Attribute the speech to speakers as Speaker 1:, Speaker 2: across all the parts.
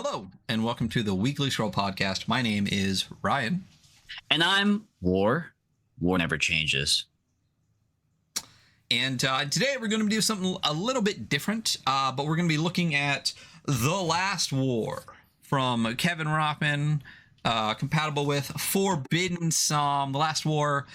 Speaker 1: Hello, and welcome to the Weekly Scroll Podcast. My name is Ryan.
Speaker 2: And I'm War. War never changes.
Speaker 1: And today we're going to do something a little bit different, but we're going to be looking at The Last War from Kevin Rahman, compatible with Forbidden Psalm. The Last War,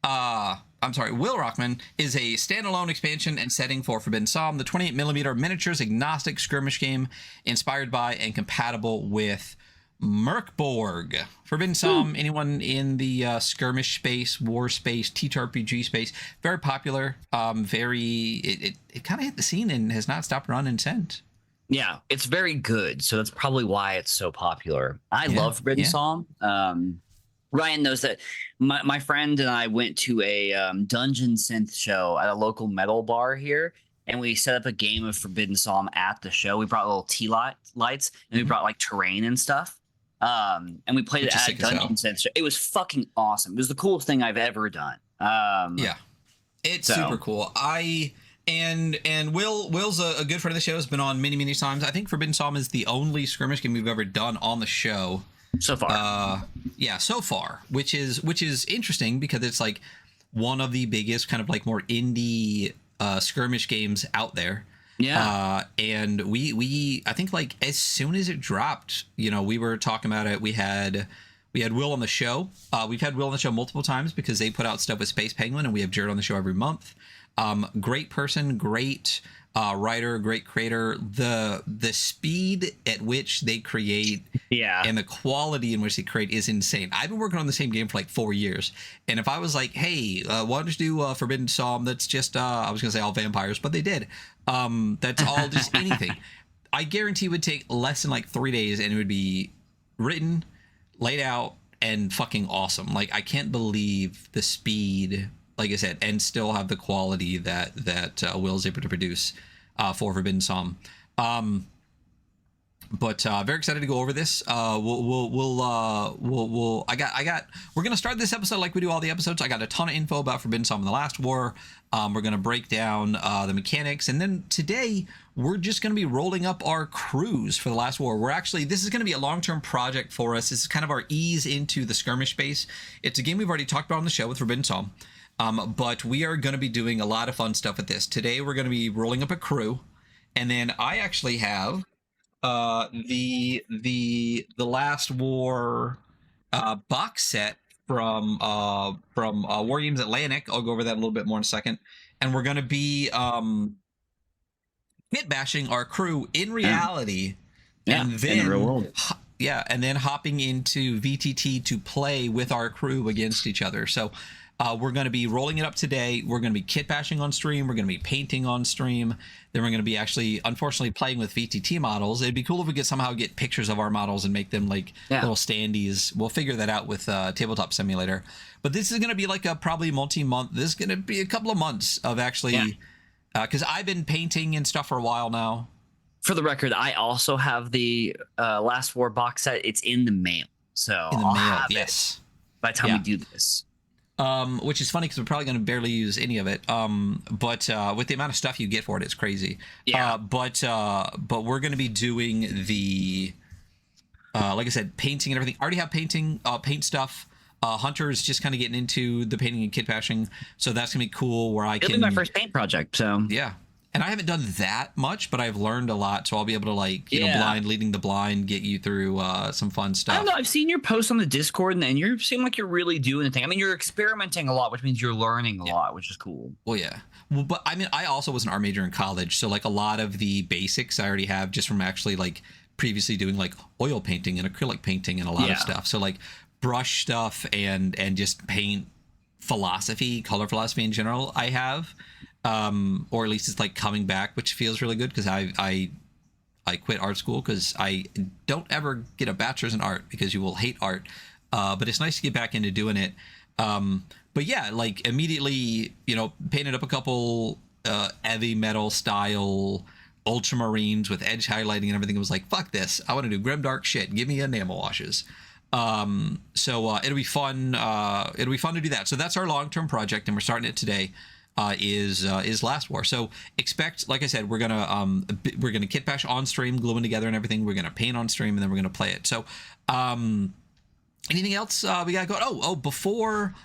Speaker 1: Will Rahman is a standalone expansion and setting for Forbidden Psalm, the 28mm miniatures agnostic skirmish game inspired by and compatible with Merkborg. Forbidden Psalm, anyone in the skirmish space, war space, TTRPG space, very popular. It kind of hit the scene and has not stopped running since.
Speaker 2: Yeah, it's very good. So that's probably why it's so popular. I love Forbidden Psalm. Ryan knows that my friend and I went to a dungeon synth show at a local metal bar here, and we set up a game of Forbidden Psalm at the show. We brought little tea lights, and we brought like terrain and stuff. And we played it at dungeon synth show. It was fucking awesome. It was the coolest thing I've ever done.
Speaker 1: It's super cool. And Will's a good friend of the show. Has been on many times. I think Forbidden Psalm is the only skirmish game we've ever done on the show.
Speaker 2: So far.
Speaker 1: So far, which is interesting because it's like one of the biggest kind of like more indie skirmish games out there. And we I think like as soon as it dropped, we were talking about it. We had Will on the show. We've had Will on the show multiple times because they put out stuff with Space Penguin, and we have Jared on the show every month. Great person, great writer, great creator. The speed at which they create and the quality in which they create is insane. I've been working on the same game for like 4 years, and if I was like, hey, why don't you do Forbidden Psalm that's just I was gonna say all vampires, but they did that's all just anything, I guarantee it would take less than like 3 days and it would be written, laid out, and fucking awesome. Like, I can't believe the speed, like I said, and still have the quality that Will's able to produce for Forbidden Psalm. But very excited to go over this. We're gonna start this episode like we do all the episodes. I got a ton of info about Forbidden Psalm and The Last War. We're gonna break down the mechanics, and then today we're just gonna be rolling up our crews for The Last War. This is gonna be a long-term project for us. This is kind of our ease into the skirmish space. It's a game we've already talked about on the show with Forbidden Psalm. But we are going to be doing a lot of fun stuff with this. Today, we're going to be rolling up a crew. And then I actually have the Last War box set from Wargames Atlantic. I'll go over that a little bit more in a second. And we're going to be hit bashing our crew in reality. And then, in the real world. And then hopping into VTT to play with our crew against each other. So we're going to be rolling it up today. We're going to be kit bashing on stream. We're going to be painting on stream. Then we're going to be actually, unfortunately, playing with VTT models. It'd be cool if we could somehow get pictures of our models and make them like little standees. We'll figure that out with Tabletop Simulator. But this is going to be like a probably multi-month. This is going to be a couple of months of actually, because I've been painting and stuff for a while now.
Speaker 2: For the record, I also have the Last War box set. It's in the mail. So
Speaker 1: in the mail, yes.
Speaker 2: By the time we do this.
Speaker 1: Which is funny because we're probably going to barely use any of it. But with the amount of stuff you get for it, it's crazy. But we're going to be doing the, like I said, painting and everything. I already have paint stuff. Hunter is just kind of getting into the painting and kit bashing. So that's going to be cool where
Speaker 2: It'll be my first paint project. So
Speaker 1: yeah. And I haven't done that much, but I've learned a lot, so I'll be able to leading the blind, get you through some fun stuff.
Speaker 2: I don't know. I've seen your posts on the Discord, and you seem like you're really doing the thing. I mean, you're experimenting a lot, which means you're learning a lot, which is cool.
Speaker 1: Well, yeah. Well, but I mean, I also was an art major in college, so like a lot of the basics I already have just from actually like previously doing like oil painting and acrylic painting and a lot of stuff. So like brush stuff and just paint philosophy, color philosophy in general, I have. Or at least it's like coming back, which feels really good because I quit art school because I don't ever get a bachelor's in art because you will hate art. But it's nice to get back into doing it. But yeah, like immediately, painted up a couple heavy metal style ultramarines with edge highlighting and everything. It was like, fuck this. I want to do grimdark shit. Give me enamel washes. So it'll be fun. It'll be fun to do that. So that's our long-term project, and we're starting it today. is Last War. So expect, like I said, we're gonna kit bash on stream, gluing together and everything. We're gonna paint on stream, and then we're gonna play it. So anything else we gotta go? Before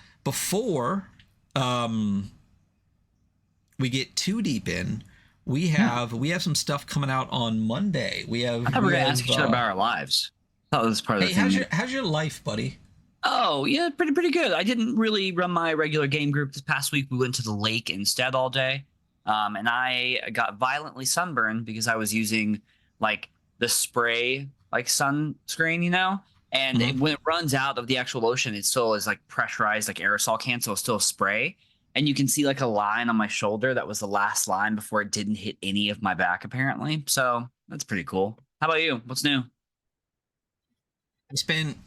Speaker 1: we get too deep in, we have some stuff coming out on Monday. I
Speaker 2: thought we were gonna ask each other about our lives. I thought this was part of the thing.
Speaker 1: How's your life, buddy?
Speaker 2: Oh yeah, pretty good. I didn't really run my regular game group this past week. We went to the lake instead all day, and I got violently sunburned because I was using like the spray like sunscreen, and when it runs out of the actual lotion, it still is like pressurized like aerosol can, so it's still a spray. And you can see like a line on my shoulder that was the last line before it didn't hit any of my back apparently. So that's pretty cool. How about you? What's new?
Speaker 1: I spent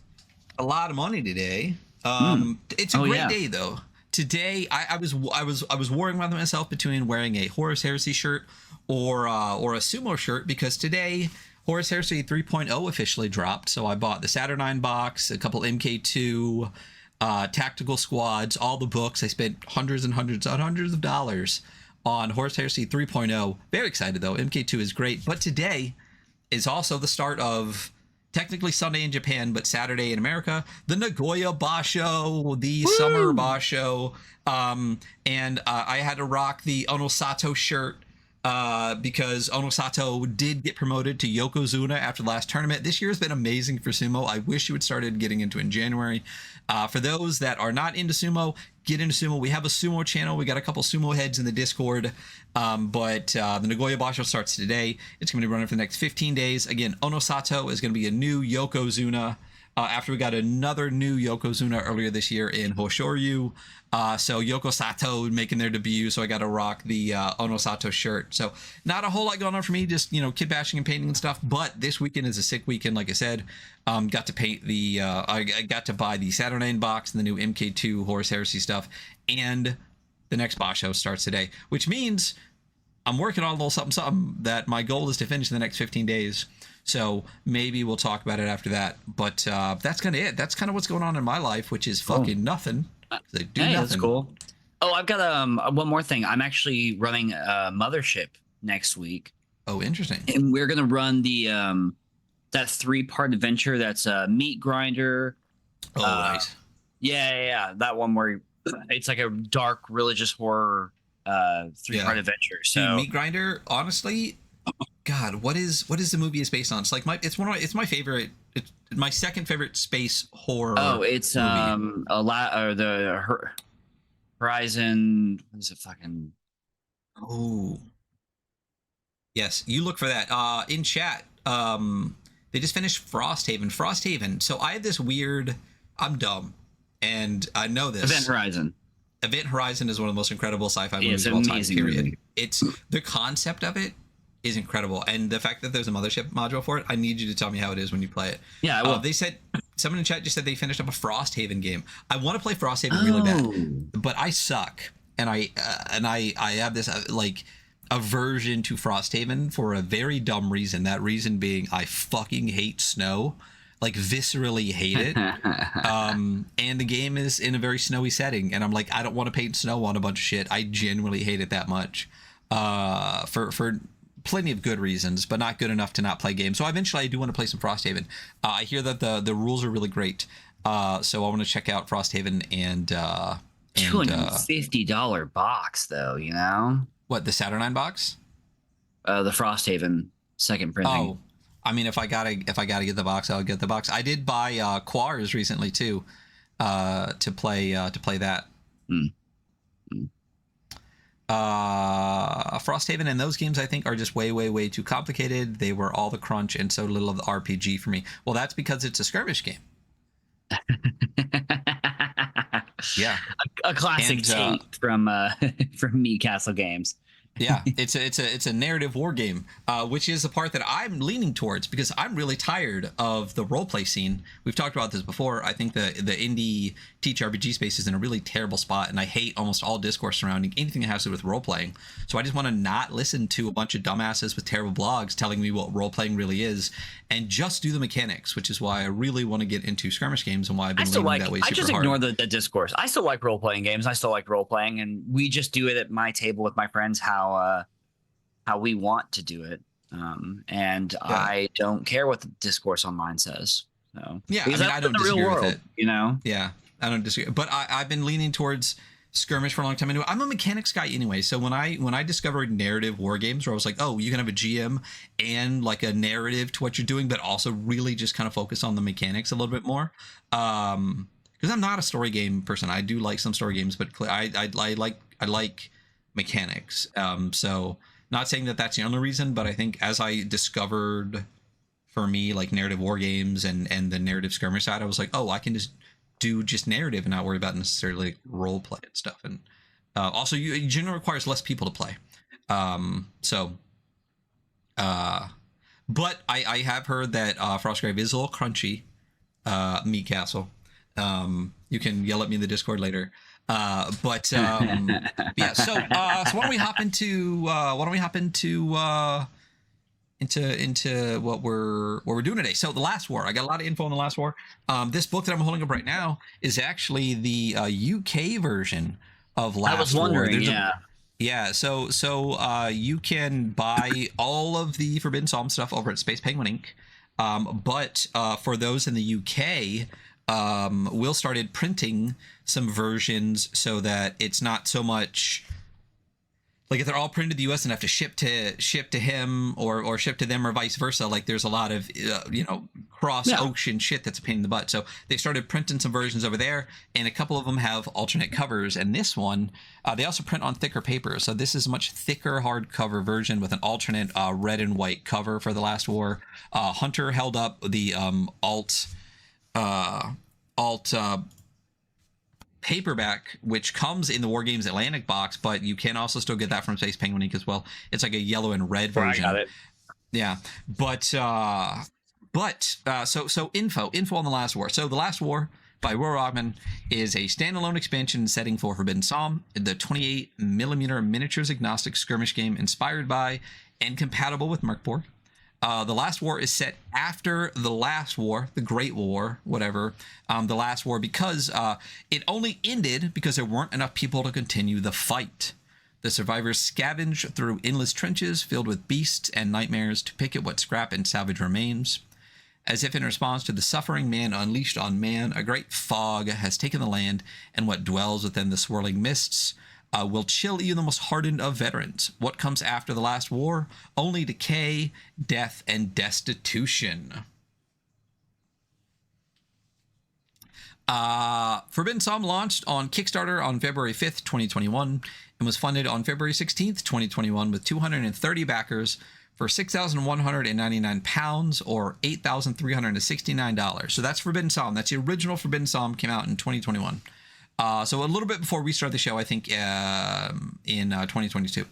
Speaker 1: a lot of money today. It's a great day though. Today I was worrying about myself between wearing a Horus Heresy shirt or a sumo shirt, because today Horus Heresy 3.0 officially dropped. So I bought the Saturnine box, a couple MK2 tactical squads, all the books. I spent hundreds and hundreds of dollars on Horus Heresy 3.0. Very excited though. MK2 is great, but today is also the start of, technically Sunday in Japan, but Saturday in America, the Nagoya Basho, the Summer Basho. And I had to rock the Onosato shirt because Onosato did get promoted to Yokozuna after the last tournament. This year has been amazing for sumo. I wish you had started getting into it in January. For those that are not into sumo, get into sumo. We have a sumo channel. We got a couple sumo heads in the Discord. But the Nagoya Basho starts today. It's going to be running for the next 15 days. Again, Onosato is going to be a new Yokozuna after we got another new Yokozuna earlier this year in Hoshoryu. So Yoko Sato making their debut, so I got to rock the Onosato shirt. So not a whole lot going on for me, just kid bashing and painting and stuff. But this weekend is a sick weekend, like I said. Got to paint the I got to buy the Saturnine box and the new MK2 Horus Heresy stuff, and the next Basho starts today, which means I'm working on a little something that my goal is to finish in the next 15 days. So maybe we'll talk about it after that. But that's kind of it. That's kind of what's going on in my life, which is fucking nothing. They do nothing.
Speaker 2: That's cool. Oh, I've got one more thing. I'm actually running a Mothership next week.
Speaker 1: Oh, interesting.
Speaker 2: And we're gonna run the that 3-part adventure. That's Meat Grinder.
Speaker 1: Oh, nice.
Speaker 2: Yeah. That one where it's like a dark religious horror 3-part adventure. So
Speaker 1: dude, Meat Grinder, honestly, God, what is the movie is based on? It's like it's my favorite. It's my second favorite space horror.
Speaker 2: Oh, it's
Speaker 1: movie.
Speaker 2: the Horizon. What is it? Fucking.
Speaker 1: Oh. Yes, you look for that. In chat, they just finished Frosthaven. Frosthaven. So I have this weird. I'm dumb, and I know this.
Speaker 2: Event Horizon.
Speaker 1: Event Horizon is one of the most incredible sci-fi movies of all time. Period.
Speaker 2: Movie.
Speaker 1: It's the concept of it is incredible, and the fact that there's a Mothership module for it. I need you to tell me how it is when you play it.
Speaker 2: Yeah, well,
Speaker 1: they said someone in chat just said they finished up a Frosthaven game. I want to play Frosthaven really bad, but I suck, and I have this like aversion to Frosthaven for a very dumb reason. That reason being I fucking hate snow, like viscerally hate it. And the game is in a very snowy setting, and I'm like, I don't want to paint snow on a bunch of shit. I genuinely hate it that much. For plenty of good reasons, but not good enough to not play games. So eventually I do want to play some Frosthaven. I hear that the rules are really great. So I want to check out Frosthaven and
Speaker 2: $250 box though,
Speaker 1: What, the Saturnine box?
Speaker 2: The Frosthaven second printing.
Speaker 1: Oh, I mean, if I gotta get the box, I'll get the box. I did buy Quars recently too, to play that. Frosthaven and those games I think are just way too complicated. They were all the crunch and so little of the RPG for me. Well, that's because it's a skirmish game. Yeah,
Speaker 2: a classic tape from me Castle Games.
Speaker 1: Yeah, it's a narrative war game, which is the part that I'm leaning towards because I'm really tired of the role play scene. We've talked about this before. I think the indie TTRPG space is in a really terrible spot, and I hate almost all discourse surrounding anything that has to do with role playing. So I just want to not listen to a bunch of dumbasses with terrible blogs telling me what role playing really is, and just do the mechanics, which is why I really want to get into skirmish games and why I've been leaning that way super hard.
Speaker 2: I just ignore the discourse. I still like role playing games. I still like role playing, and we just do it at my table with my friends how we want to do it. I don't care what the discourse online says. So
Speaker 1: yeah, I mean, I don't disagree with it.
Speaker 2: You know?
Speaker 1: Yeah, I don't disagree. But I've been leaning towards skirmish for a long time. Anyway, I'm a mechanics guy anyway. So when I discovered narrative war games, where I was like, oh, you can have a GM and like a narrative to what you're doing, but also really just kind of focus on the mechanics a little bit more. Because I'm not a story game person. I do like some story games, but I like mechanics. So not saying that that's the only reason, but I think as I discovered for me like narrative war games and the narrative skirmish side, I was like, oh, I can just do just narrative and not worry about necessarily role play and stuff. And also you generally requires less people to play. But I have heard that Frostgrave is a little crunchy, Meat Castle. You can yell at me in the Discord later. Yeah. So why don't we hop into what we're doing today? So the Last War. I got a lot of info on the Last War. This book that I'm holding up right now is actually the UK version of Last War.
Speaker 2: I was wondering.
Speaker 1: So you can buy all of the Forbidden Psalm stuff over at Space Penguin Inc. But for those in the UK, Will started printing some versions so that it's not so much like if they're all printed in the US and have to ship to him or ship to them or vice versa. Like there's a lot of cross ocean shit that's a pain in the butt. So they started printing some versions over there, and a couple of them have alternate covers. And this one, they also print on thicker paper. So this is a much thicker hardcover version with an alternate red and white cover for the Last War. Hunter held up the alt paperback, which comes in the Wargames Atlantic box, but you can also still get that from Space Penguin Ink as well. It's like a yellow and red version.
Speaker 2: I got it.
Speaker 1: Yeah, so info on the Last War. So the Last War by Will Rahman is a standalone expansion setting for Forbidden Psalm, the 28mm miniatures agnostic skirmish game inspired by and compatible with Merkborg. The Last War is set after the Last War, the Great War, whatever, the Last War, because it only ended because there weren't enough people to continue the fight. The survivors scavenge through endless trenches filled with beasts and nightmares to pick at what scrap and salvage remains. As if in response to the suffering man unleashed on man, a great fog has taken the land, and what dwells within the swirling mists will chill even the most hardened of veterans. What comes after the Last War? Only decay, death, and destitution. Forbidden Psalm launched on Kickstarter on February 5th, 2021, and was funded on February 16th, 2021, with 230 backers for £6,199 or $8,369. So that's Forbidden Psalm. That's the original Forbidden Psalm, came out in 2021. So a little bit before we started the show, I think in 2022.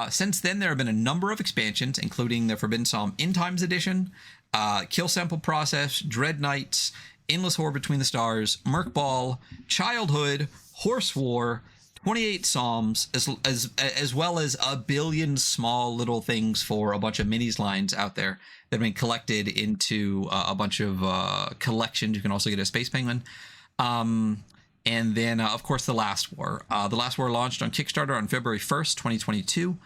Speaker 1: Since then, there have been a number of expansions, including the Forbidden Psalm End Times Edition, Kill Sample Process, Dread Knights, Endless War Between the Stars, Merkball, Childhood, Horse War, 28 Psalms, as well as a billion small little things for a bunch of minis lines out there that have been collected into a bunch of collections. You can also get a Space Penguin. And then, of course, The Last War. The Last War launched on Kickstarter on February 1st, 2022,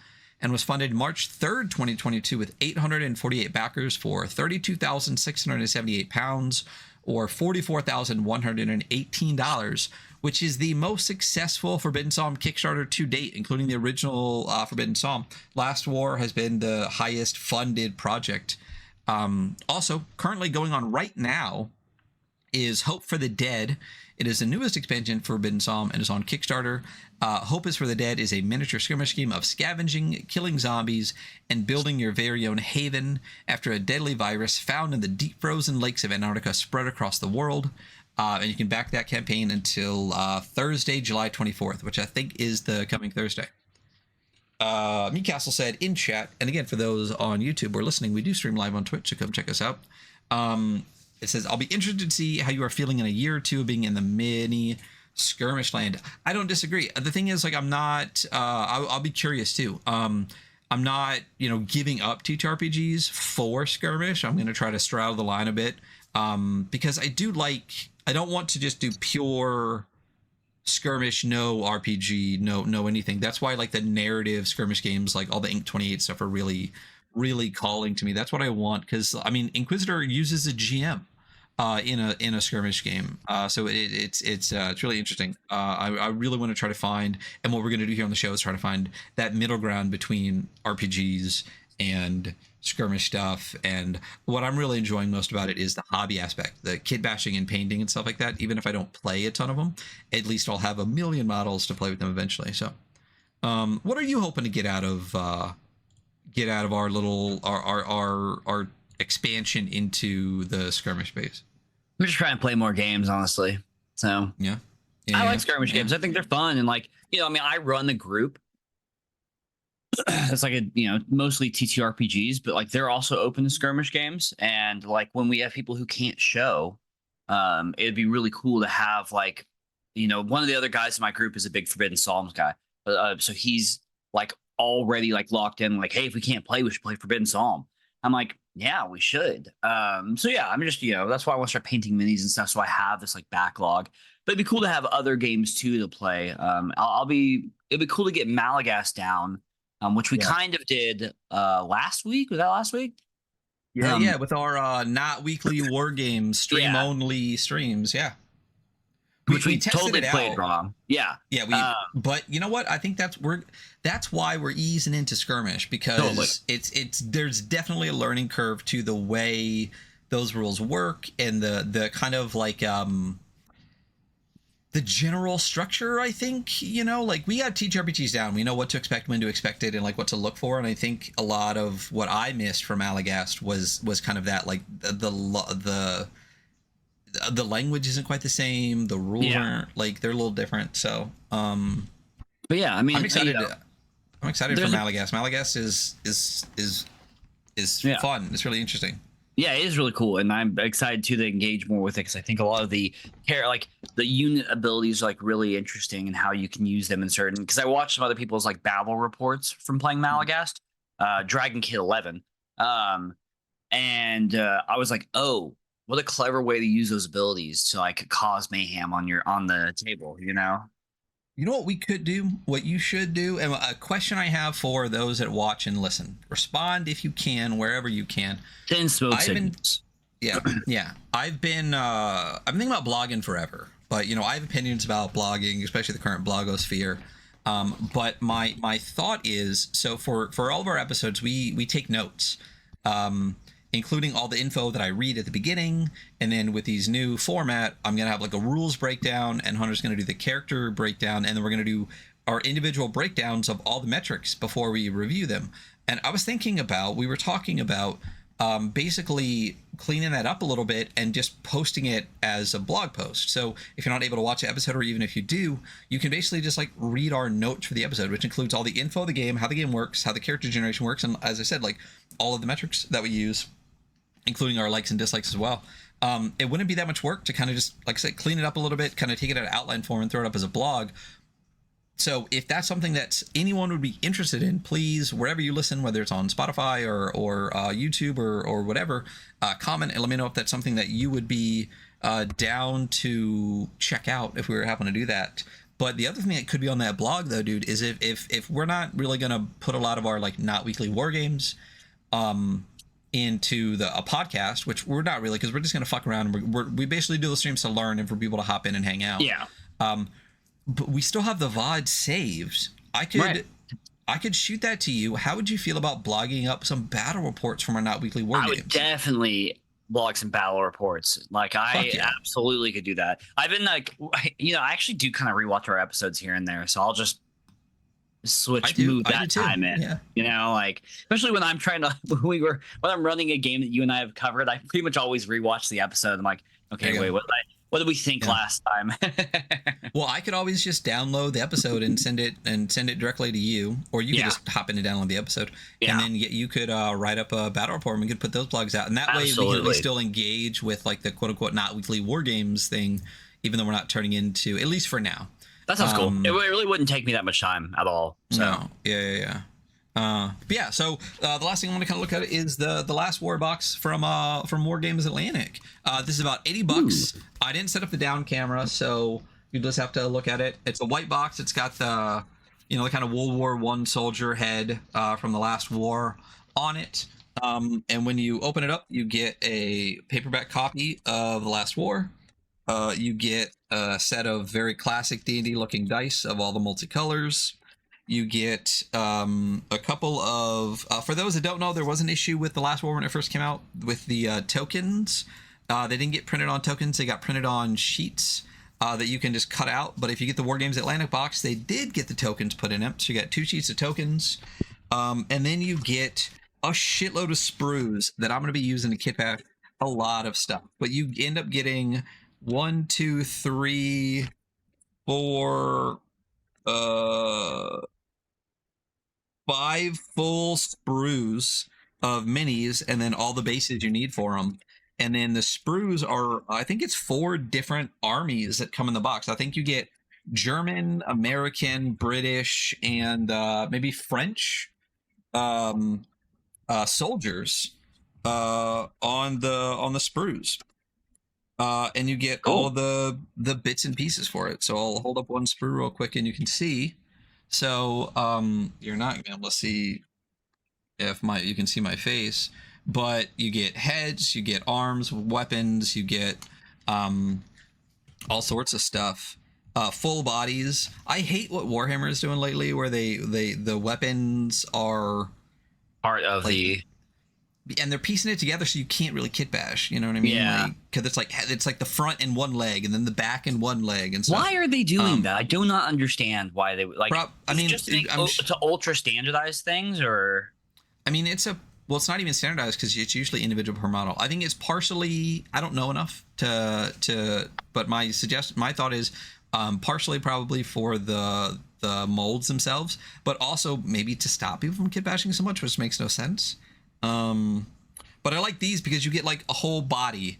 Speaker 1: and was funded March 3rd, 2022, with 848 backers for £32,678 or $44,118, which is the most successful Forbidden Psalm Kickstarter to date, including the original Forbidden Psalm. Last War has been the highest funded project. Also, currently going on right now is Hope for the Dead. It is the newest expansion for Forbidden Psalm and is on Kickstarter. Hope is for the Dead is a miniature skirmish game of scavenging, killing zombies, and building your very own haven after a deadly virus found in the deep frozen lakes of Antarctica spread across the world. And you can back that campaign until Thursday, July 24th, which I think is the coming Thursday. Meat Castle said in chat, and again, for those on YouTube or listening, we do stream live on Twitch, so come check us out. It says, I'll be interested to see how you are feeling in a year or two of being in the mini skirmish land. I don't disagree. The thing is, like, I'm not, I'll be curious too. I'm not, giving up TTRPGs for skirmish. I'm going to try to straddle the line a bit, because I don't want to just do pure skirmish, no RPG, no anything. That's why like the narrative skirmish games, like all the Inc. 28 stuff, are really calling to me. That's what I want, because I mean, Inquisitor uses a GM in a skirmish game, so it's really interesting. I really want to try to find, and what we're going to do here on the show is try to find that middle ground between RPGs and skirmish stuff. And what I'm really enjoying most about it is the hobby aspect, the kit bashing and painting and stuff like that. Even if I don't play a ton of them, at least I'll have a million models to play with them eventually. So what are you hoping to get out of our little our expansion into the skirmish base?
Speaker 2: I'm just trying to play more games, honestly. So
Speaker 1: yeah,
Speaker 2: I like skirmish games. I think they're fun, and like, I mean, I run the group. It's like mostly TTRPGs, but like they're also open to skirmish games. And like when we have people who can't show, it'd be really cool to have like, one of the other guys in my group is a big Forbidden Psalms guy. So he's like already like locked in, like, hey, if we can't play, we should play Forbidden Psalm. I'm like, yeah, we should. So yeah, I'm just, that's why I want to start painting minis and stuff. So I have this like backlog, but it'd be cool to have other games too to play. It'd be cool to get Malagast down. Which we kind of did last week. Was that last week?
Speaker 1: Yeah, with our not weekly Wargames stream only streams. Yeah,
Speaker 2: which we
Speaker 1: tested
Speaker 2: totally
Speaker 1: it
Speaker 2: played
Speaker 1: out.
Speaker 2: wrong. Yeah.
Speaker 1: But you know what? I think that's why we're easing into skirmish, because there's definitely a learning curve to the way those rules work, and the kind of like the general structure. I think, like we got TTRPGs down. We know what to expect, when to expect it, and like what to look for. And I think a lot of what I missed from Malagast was kind of that, like the language isn't quite the same. The rules aren't, like, they're a little different. So,
Speaker 2: but yeah, I mean,
Speaker 1: I'm excited. I'm excited for Malagast. Malagast is fun. It's really interesting.
Speaker 2: Yeah, it is really cool, and I'm excited to engage more with it, because I think a lot of the unit abilities are like really interesting, and how you can use them in certain. Because I watched some other people's like battle reports from playing Malagast, Dragon Kid 11, and I was like, oh, what a clever way to use those abilities to like cause mayhem on the table,
Speaker 1: You know what we could do? What you should do? And a question I have for those that watch and listen. Respond if you can, wherever you can.
Speaker 2: Then smoke signals.
Speaker 1: Yeah. I've been thinking about blogging forever. But, I have opinions about blogging, especially the current blogosphere. But my thought is, so for all of our episodes, we take notes. Including all the info that I read at the beginning. And then with these new format, I'm going to have like a rules breakdown, and Hunter's going to do the character breakdown. And then we're going to do our individual breakdowns of all the metrics before we review them. And I was thinking about, we were talking about basically cleaning that up a little bit and just posting it as a blog post. So if you're not able to watch the episode, or even if you do, you can basically just like read our notes for the episode, which includes all the info of the game, how the game works, how the character generation works. And as I said, like all of the metrics that we use, including our likes and dislikes as well. It wouldn't be that much work to kind of just, like I said, clean it up a little bit, kind of take it out of outline form and throw it up as a blog. So if that's something that anyone would be interested in, please, wherever you listen, whether it's on Spotify or YouTube or whatever, comment and let me know if that's something that you would be down to check out if we were having to do that. But the other thing that could be on that blog, though, dude, is if we're not really going to put a lot of our like not weekly war games into a podcast, which we're not really, because we're just going to fuck around, and we basically do the streams to learn and for people to hop in and hang out. But we still have the VOD saved. I could shoot that to you. How would you feel about blogging up some battle reports from our not weekly war games?
Speaker 2: I would definitely blog some battle reports. Like I absolutely could do that. I've been like, I actually do kind of rewatch our episodes here and there, so I'll just move that time in. Like especially when I'm trying to when I'm running a game that you and I have covered, I pretty much always rewatch the episode. I'm like, okay, wait, what What did we think last time?
Speaker 1: Well, I could always just download the episode and send it directly to you, or you could just hop in and download the episode, and then you could write up a battle report, and we could put those plugs out, and that way we can at least still engage with like the quote unquote not weekly war games thing, even though we're not turning into, at least for now.
Speaker 2: That sounds cool. It really wouldn't take me that much time at all. So.
Speaker 1: No, yeah. So the last thing I want to kind of look at is the last war box from Wargames Atlantic. This is about $80. I didn't set up the down camera, so you just have to look at it. It's a white box. It's got the the kind of World War I soldier head from the last war on it. And when you open it up, you get a paperback copy of the last war. You get a set of very classic D&D looking dice of all the multicolors. You get a couple of for those that don't know, there was an issue with the last war when it first came out with the tokens. They didn't get printed on tokens, they got printed on sheets that you can just cut out. But if you get the Wargames Atlantic box, they did get the tokens put in it, so you got 2 sheets of tokens, and then you get a shitload of sprues that I'm going to be using to kit back a lot of stuff. But you end up getting 1, 2, 3, 4, 5 full sprues of minis, and then all the bases you need for them. And then the sprues are, I think it's 4 different armies that come in the box. I think you get German, American, British, and maybe French soldiers on the sprues. And you get all the bits and pieces for it. So I'll hold up one sprue real quick and you can see. So you're not gonna be able to see if you can see my face, but you get heads, you get arms, weapons, you get all sorts of stuff. Full bodies. I hate what Warhammer is doing lately, where the weapons are
Speaker 2: part of the,
Speaker 1: and they're piecing it together so you can't really kit bash, you know what I mean?
Speaker 2: Yeah.
Speaker 1: Because it's like the front and one leg, and then the back and one leg, and stuff.
Speaker 2: Why are they doing that? I do not understand why they like. To ultra standardize things, or
Speaker 1: I mean, it's not even standardized because it's usually individual per model. I think it's partially, I don't know enough but my thought is partially probably for the molds themselves, but also maybe to stop people from kit bashing so much, which makes no sense. But I like these because you get like a whole body,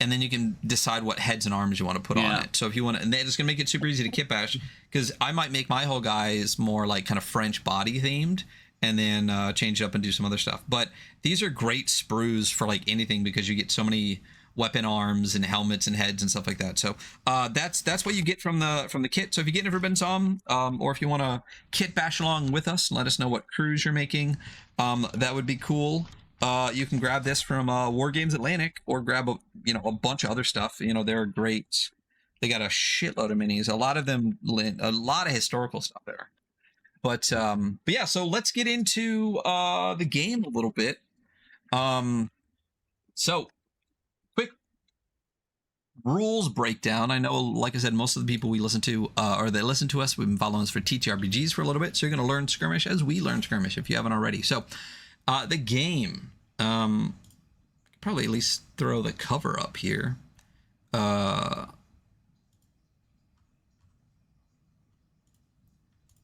Speaker 1: and then you can decide what heads and arms you want to put on it. So if you want to, and it's gonna make it super easy to kit bash, because I might make my whole guys more like kind of French body themed, and then change it up and do some other stuff. But these are great sprues for like anything, because you get so many weapon arms and helmets and heads and stuff like that. So that's what you get from the kit. So if you get Never Been Some, or if you want to kit bash along with us and let us know what crews you're making, that would be cool. You can grab this from Wargames Atlantic, or grab a bunch of other stuff. They're great. They got a shitload of minis, a lot of them, a lot of historical stuff there. But yeah, so let's get into the game a little bit. So quick rules breakdown. I know, like I said, most of the people we listen to, or that listen to us, we've been following us for TTRPGs for a little bit. So you're going to learn Skirmish as we learn Skirmish, if you haven't already. So the game, probably at least throw the cover up here.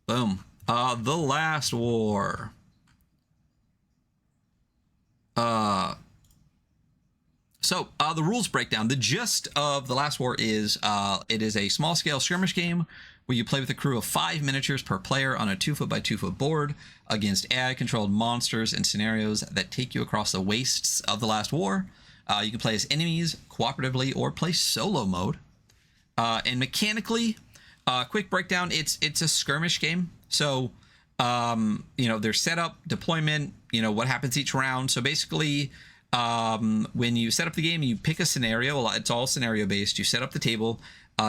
Speaker 1: Boom. The Last War. So the rules breakdown. The gist of The Last War is it is a small scale skirmish game where you play with a crew of 5 miniatures per player on a 2-foot by 2-foot board against AI controlled monsters and scenarios that take you across the wastes of The Last War. You can play as enemies cooperatively or play solo mode. And mechanically, quick breakdown, it's a skirmish game. So there's setup, deployment, what happens each round. So basically, when you set up the game, you pick a scenario. It's all scenario based. You set up the table,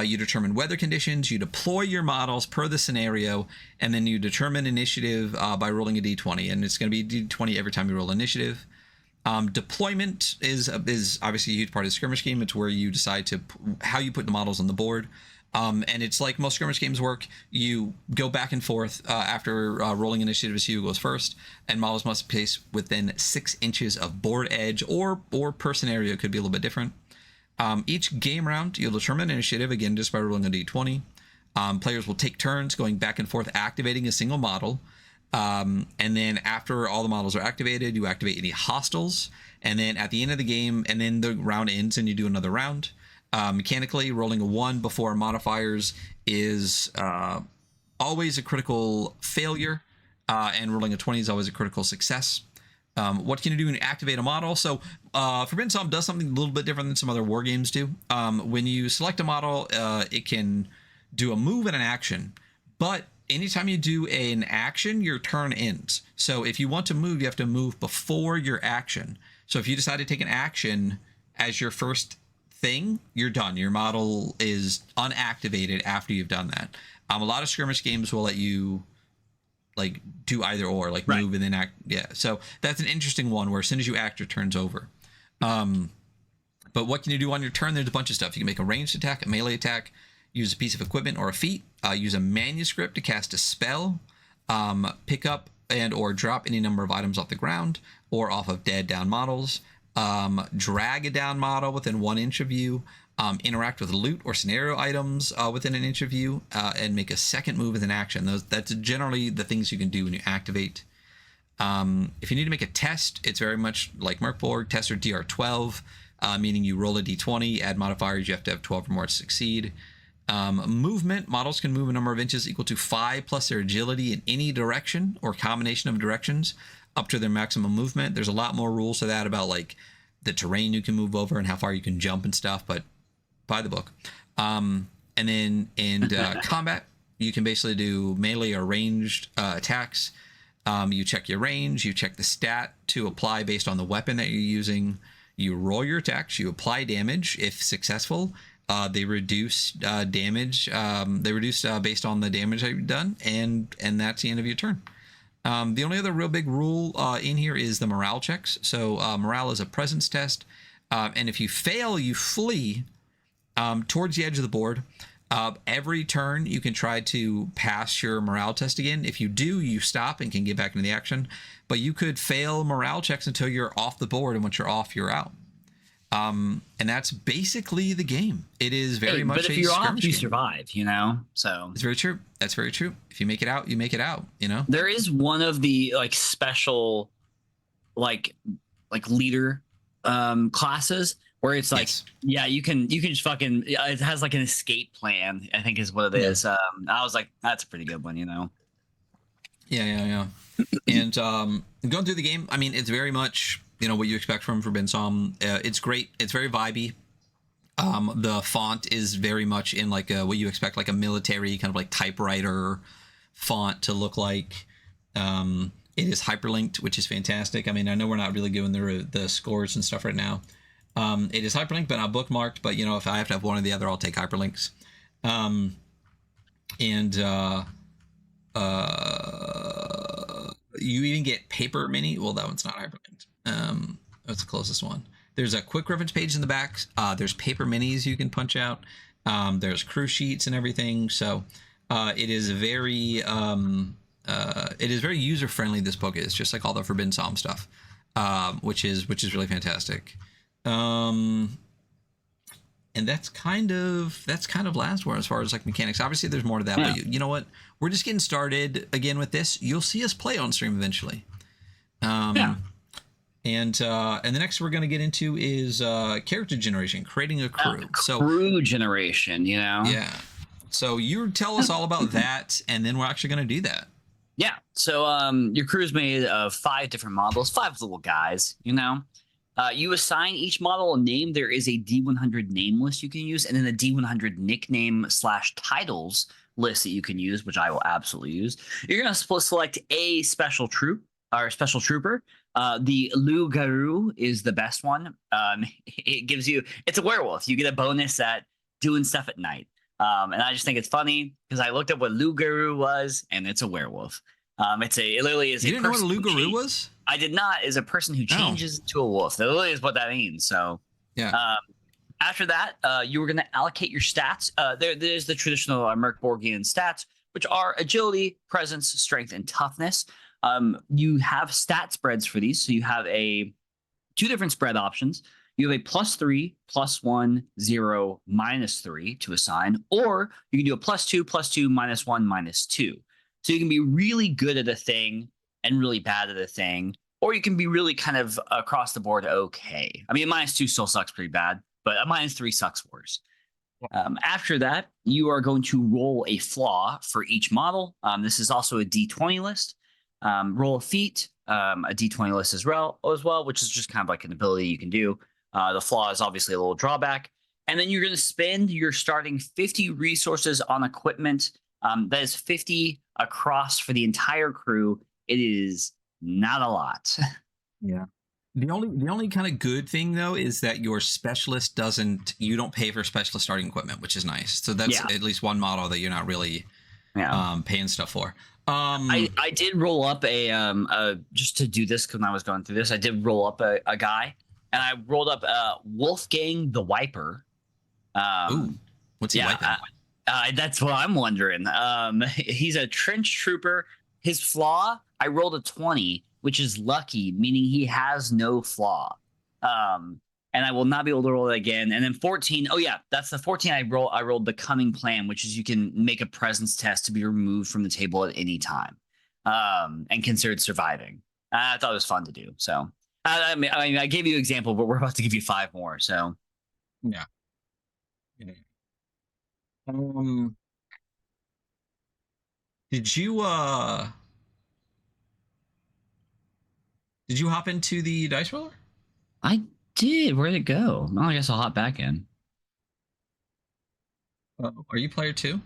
Speaker 1: you determine weather conditions, you deploy your models per the scenario, and then you determine initiative by rolling a d20, and it's going to be d20 every time you roll initiative. Deployment is obviously a huge part of the skirmish game. It's where you decide how you put the models on the board. And it's like most skirmish games work. You go back and forth after rolling initiative as who goes first, and models must be placed within 6 inches of board edge, or per scenario, it could be a little bit different. Each game round, you'll determine initiative, again, just by rolling a d20. Players will take turns going back and forth activating a single model. And then after all the models are activated, you activate any hostiles. And then at the end of the game, and then the round ends and you do another round. Mechanically, rolling a 1 before modifiers is always a critical failure. And rolling a 20 is always a critical success. What can you do when you activate a model? So Forbidden Psalm does something a little bit different than some other war games do. When you select a model, it can do a move and an action. But anytime you do an action, your turn ends. So if you want to move, you have to move before your action. So if you decide to take an action as your first thing, you're done. Your model is unactivated after you've done that. A lot of skirmish games will let you like do either or, like move and then act. Yeah. So that's an interesting one where as soon as you act, your turn's over. But what can you do on your turn? There's a bunch of stuff. You can make a ranged attack, a melee attack, use a piece of equipment or a feat, use a manuscript to cast a spell, pick up and or drop any number of items off the ground or off of dead down models, drag a down model within 1 inch of you, interact with loot or scenario items within 1 inch of you, and make a second move with an action. That's generally the things you can do when you activate. If you need to make a test, it's very much like Merkborg, test or DR12, meaning you roll a d20, add modifiers, you have to have 12 or more to succeed. Movement, models can move a number of inches equal to 5 plus their agility in any direction or combination of directions up to their maximum movement. There's a lot more rules to that about like the terrain you can move over and how far you can jump and stuff, but by the book. And then in combat, you can basically do melee or ranged attacks. You check your range, you check the stat to apply based on the weapon that you're using. You roll your attacks, you apply damage. If successful, they reduce damage. They reduce based on the damage that you've done, and that's the end of your turn. The only other real big rule in here is the morale checks. So morale is a presence test, and if you fail, you flee towards the edge of the board. Every turn, you can try to pass your morale test again. If you do, you stop and can get back into the action. But you could fail morale checks until you're off the board, and once you're off, you're out. And that's basically the game. It is very much.
Speaker 2: But if you're off, you survive. You know, so
Speaker 1: it's very true. That's very true. If you make it out, you make it out. You know,
Speaker 2: there is one of the like special, like leader classes where it's like, yeah, you can just fucking. It has like an escape plan, I think is what it is. I was like, that's a pretty good one. You know.
Speaker 1: Yeah. And going through the game, I mean, it's very much, you know, what you expect from Forbidden Psalm. It's great. It's very vibey. The font is very much in like what you expect, like a military kind of like typewriter font to look like. It is hyperlinked, which is fantastic. I mean, I know we're not really doing the scores and stuff right now. It is hyperlinked, but not bookmarked. But, you know, if I have to have one or the other, I'll take hyperlinks. You even get paper mini. Well, that one's not hyperlinked. That's the closest one. There's a quick reference page in the back. There's paper minis you can punch out. There's crew sheets and everything. So it is very user friendly. This book is just like all the Forbidden Psalm stuff, which is really fantastic. And that's kind of last word as far as like mechanics. Obviously, there's more to that, but you know what? We're just getting started again with this. You'll see us play on stream eventually. And the next we're going to get into is character generation, creating a crew.
Speaker 2: Crew generation, you know?
Speaker 1: Yeah. So you tell us all about that, and then we're actually going to do that.
Speaker 2: Yeah. So your crew is made of 5 different models, 5 little guys, you know? You assign each model a name. There is a D100 name list you can use, and then a D100 nickname / titles list that you can use, which I will absolutely use. You're going to select a special troop or special trooper. The loup-garou is the best one. It gives you, it's a werewolf. You get a bonus at doing stuff at night. And I just think it's funny because I looked up what loup-garou was, and it's a werewolf. It literally is.
Speaker 1: You didn't know what a loup-garou was?
Speaker 2: I did not. Is a person who changes to a wolf. That literally is what that means. So
Speaker 1: yeah.
Speaker 2: After that, you were going to allocate your stats. There's the traditional Merkborgian stats, which are agility, presence, strength, and toughness. You have stat spreads for these. So you have a two different spread options. You have a +3, +1, 0, -3 to assign, or you can do a +2, +2, -1, -2. So you can be really good at a thing and really bad at a thing, or you can be really kind of across the board okay. I mean, a -2 still sucks pretty bad, but a -3 sucks worse. After that, you are going to roll a flaw for each model. This is also a D20 list. Roll a feat, a D20 list as well, which is just kind of like an ability you can do. The flaw is obviously a little drawback. And then you're going to spend your starting 50 resources on equipment. That is 50 across for the entire crew. It is not a lot.
Speaker 1: Yeah. The only kind of good thing though is that your specialist you don't pay for specialist starting equipment, which is nice. So that's at least one model that you're not really paying stuff for.
Speaker 2: I did roll up a just to do this when I was going through this. I did roll up a guy, and I rolled up Wolfgang the Wiper.
Speaker 1: Ooh, what's he wiping?
Speaker 2: That's what I'm wondering. He's a trench trooper. His flaw, I rolled a 20, which is lucky, meaning he has no flaw. And I will not be able to roll it again. And then 14, oh yeah, that's the 14 I rolled the Cunning Plan, which is you can make a presence test to be removed from the table at any time, and considered surviving. I thought it was fun to do. So I mean, I gave you an example, but we're about to give you 5 more. So
Speaker 1: yeah. Did you hop into the dice roller?
Speaker 2: I did. Where'd it go? Well, I guess I'll hop back in.
Speaker 1: Are you player 2?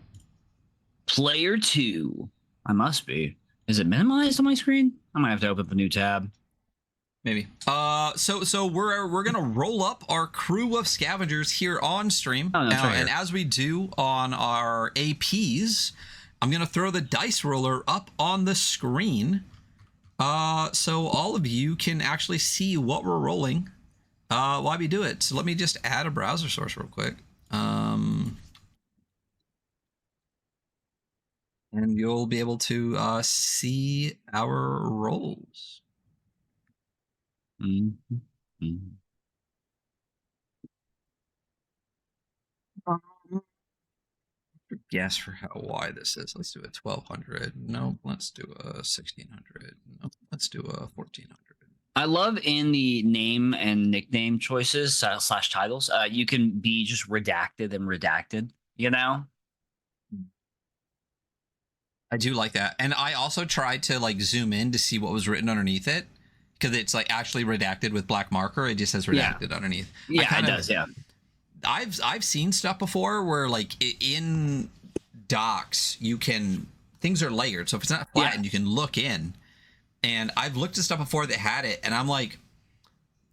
Speaker 2: Player 2. I must be. Is it minimized on my screen? I might have to open up a new tab.
Speaker 1: Maybe. So we're gonna roll up our crew of scavengers here on stream.
Speaker 2: Oh, no,
Speaker 1: and as we do on our APs, I'm gonna throw the dice roller up on the screen, so all of you can actually see what we're rolling while we do it. So let me just add a browser source real quick, and you'll be able to see our rolls.
Speaker 2: Mm-hmm.
Speaker 1: Guess for how wide this is. Let's do a 1200. No, let's do a 1600. No, let's do a 1400.
Speaker 2: I love in the name and nickname choices / titles, you can be just redacted and redacted, you know?
Speaker 1: I do like that. And I also tried to like zoom in to see what was written underneath it, because it's like actually redacted with black marker. It just says redacted underneath.
Speaker 2: Yeah, it does. Yeah.
Speaker 1: I've seen stuff before where like in docs things are layered. So if it's not flattened, you can look in. And I've looked at stuff before that had it, and I'm like,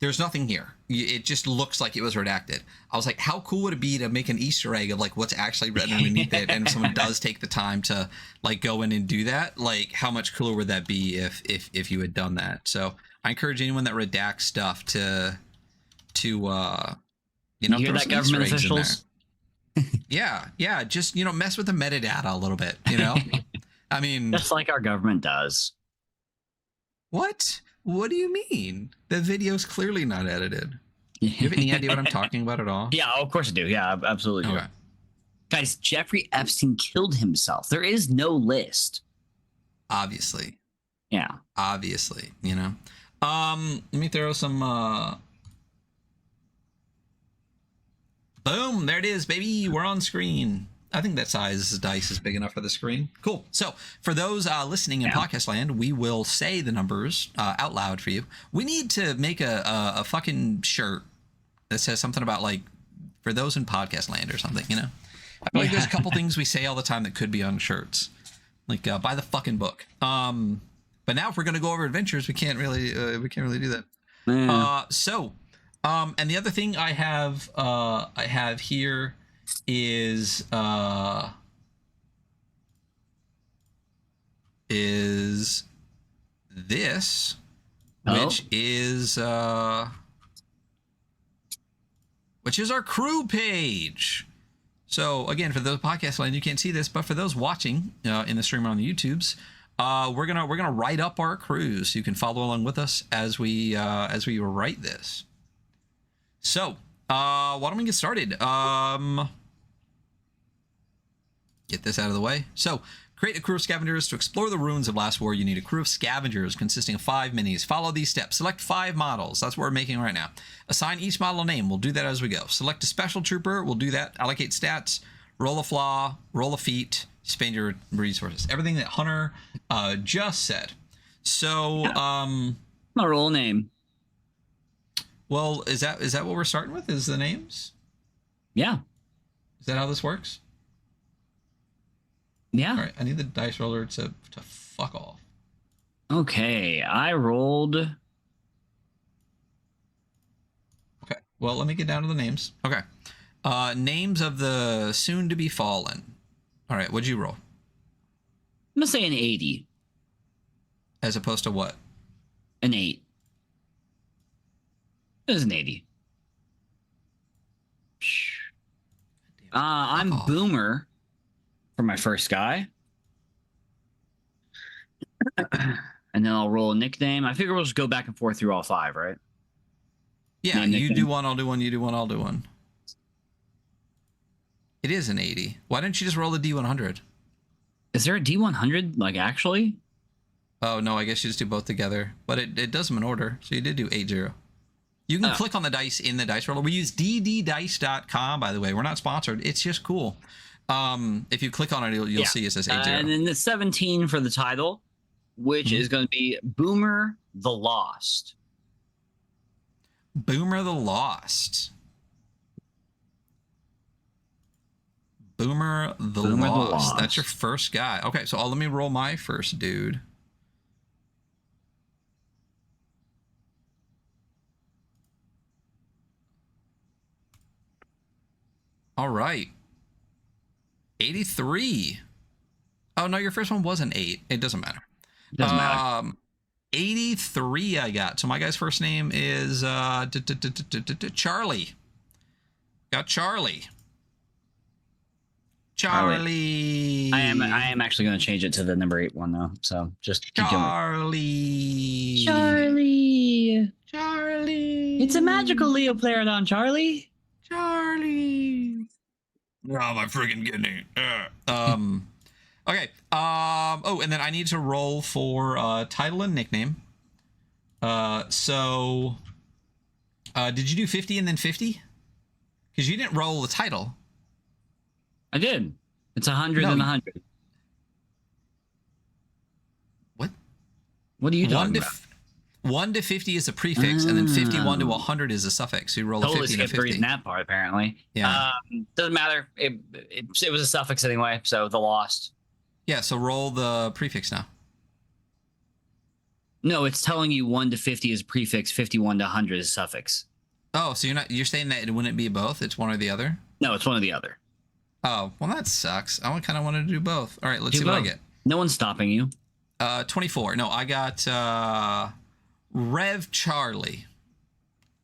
Speaker 1: there's nothing here. It just looks like it was redacted. I was like, how cool would it be to make an Easter egg of like what's actually written underneath it? And if someone does take the time to like go in and do that, like how much cooler would that be if you had done that? So I encourage anyone that redacts stuff to you
Speaker 2: hear that, government officials?
Speaker 1: Yeah. Just, mess with the metadata a little bit, I mean,
Speaker 2: just like our government does.
Speaker 1: What? What do you mean? The video's clearly not edited. You have any idea what I'm talking about at all?
Speaker 2: Yeah, of course I do. Yeah, absolutely.
Speaker 1: Okay.
Speaker 2: Guys, Jeffrey Epstein killed himself. There is no list.
Speaker 1: Obviously.
Speaker 2: Yeah.
Speaker 1: Obviously, Let me throw some boom, there it is, baby. We're on screen. I think that size dice is big enough for the screen. Cool. So for those listening in podcast land, we will say the numbers out loud for you. We need to make a fucking shirt that says something about like for those in podcast land or something, I feel like there's a couple things we say all the time that could be on shirts, like buy the fucking book. But now if we're gonna go over adventures, we can't really do that. And the other thing I have here is this, which is our crew page. So again, for those podcast land, you can't see this, but for those watching in the stream on the YouTubes, we're gonna write up our crews. So you can follow along with us as we write this. So why don't we get started? Get this out of the way. So create a crew of scavengers. To explore the ruins of last war, you need a crew of scavengers consisting of 5 minis. Follow these steps. Select 5 models. That's what we're making right now. Assign each model a name. We'll do that as we go. Select a special trooper. We'll do that. Allocate stats. Roll a flaw. Roll a feat. Spend your resources. Everything that Hunter just said. So
Speaker 2: my roll name.
Speaker 1: Well, is that what we're starting with? Is the names?
Speaker 2: Yeah.
Speaker 1: Is that how this works?
Speaker 2: Yeah.
Speaker 1: All right. I need the dice roller to fuck off.
Speaker 2: Okay. I rolled.
Speaker 1: Okay. Well, let me get down to the names. Okay. Names of the soon to be fallen. All right. What'd you roll?
Speaker 2: I'm gonna say an 80.
Speaker 1: As opposed to what?
Speaker 2: An 8. It was an 80. I'm Boomer for my first guy. And then I'll roll a nickname. I figure we'll just go back and forth through all 5, right?
Speaker 1: Yeah, you do one, I'll do one, you do one, I'll do one. It is an 80. Why didn't you just roll a D100?
Speaker 2: Is there a D100, like, actually?
Speaker 1: Oh, no, I guess you just do both together. But it does them in order, so you did do 80. You can click on the dice in the dice roller. We use dddice.com, by the way. We're not sponsored. It's just cool. If you click on it, you'll see it says 80.
Speaker 2: And then the 17 for the title, which is going to be Boomer the Lost.
Speaker 1: Boomer the Lost. Boomer the Lost. That's your first guy. Okay, so let me roll my first dude. All right. 83. Oh, no, your first one was an 8. It doesn't matter.
Speaker 2: Doesn't matter.
Speaker 1: 83 I got. So my guy's first name is Charlie. Got Charlie. Charlie.
Speaker 2: I am actually going to change it to the number 8 one, though. So just keep
Speaker 1: Charlie.
Speaker 2: Charlie.
Speaker 1: Charlie.
Speaker 2: It's a magical Leo Plarodon, Charlie.
Speaker 1: Charlie. Oh, my friggin' kidney. Okay. Oh, and then I need to roll for title and nickname. So did you do 50 and then 50? Because you didn't roll the title.
Speaker 2: I did. It's 100 and 100.
Speaker 1: What?
Speaker 2: What are you talking about?
Speaker 1: 1 to 50 is a prefix, and then 51 to 100 is a suffix. So you roll a 50 and a 50.
Speaker 2: Reading that part, apparently.
Speaker 1: Yeah.
Speaker 2: Doesn't matter. It was a suffix anyway, so the Lost.
Speaker 1: Yeah, so roll the prefix now.
Speaker 2: No, it's telling you 1 to 50 is prefix, 51 to 100 is suffix.
Speaker 1: Oh, so you're saying that it wouldn't be both? It's one or the other?
Speaker 2: No, it's one or the other.
Speaker 1: Oh, well, that sucks. I kind of wanted to do both. All right, let's see what I get.
Speaker 2: No one's stopping you.
Speaker 1: 24. No, I got Rev Charlie.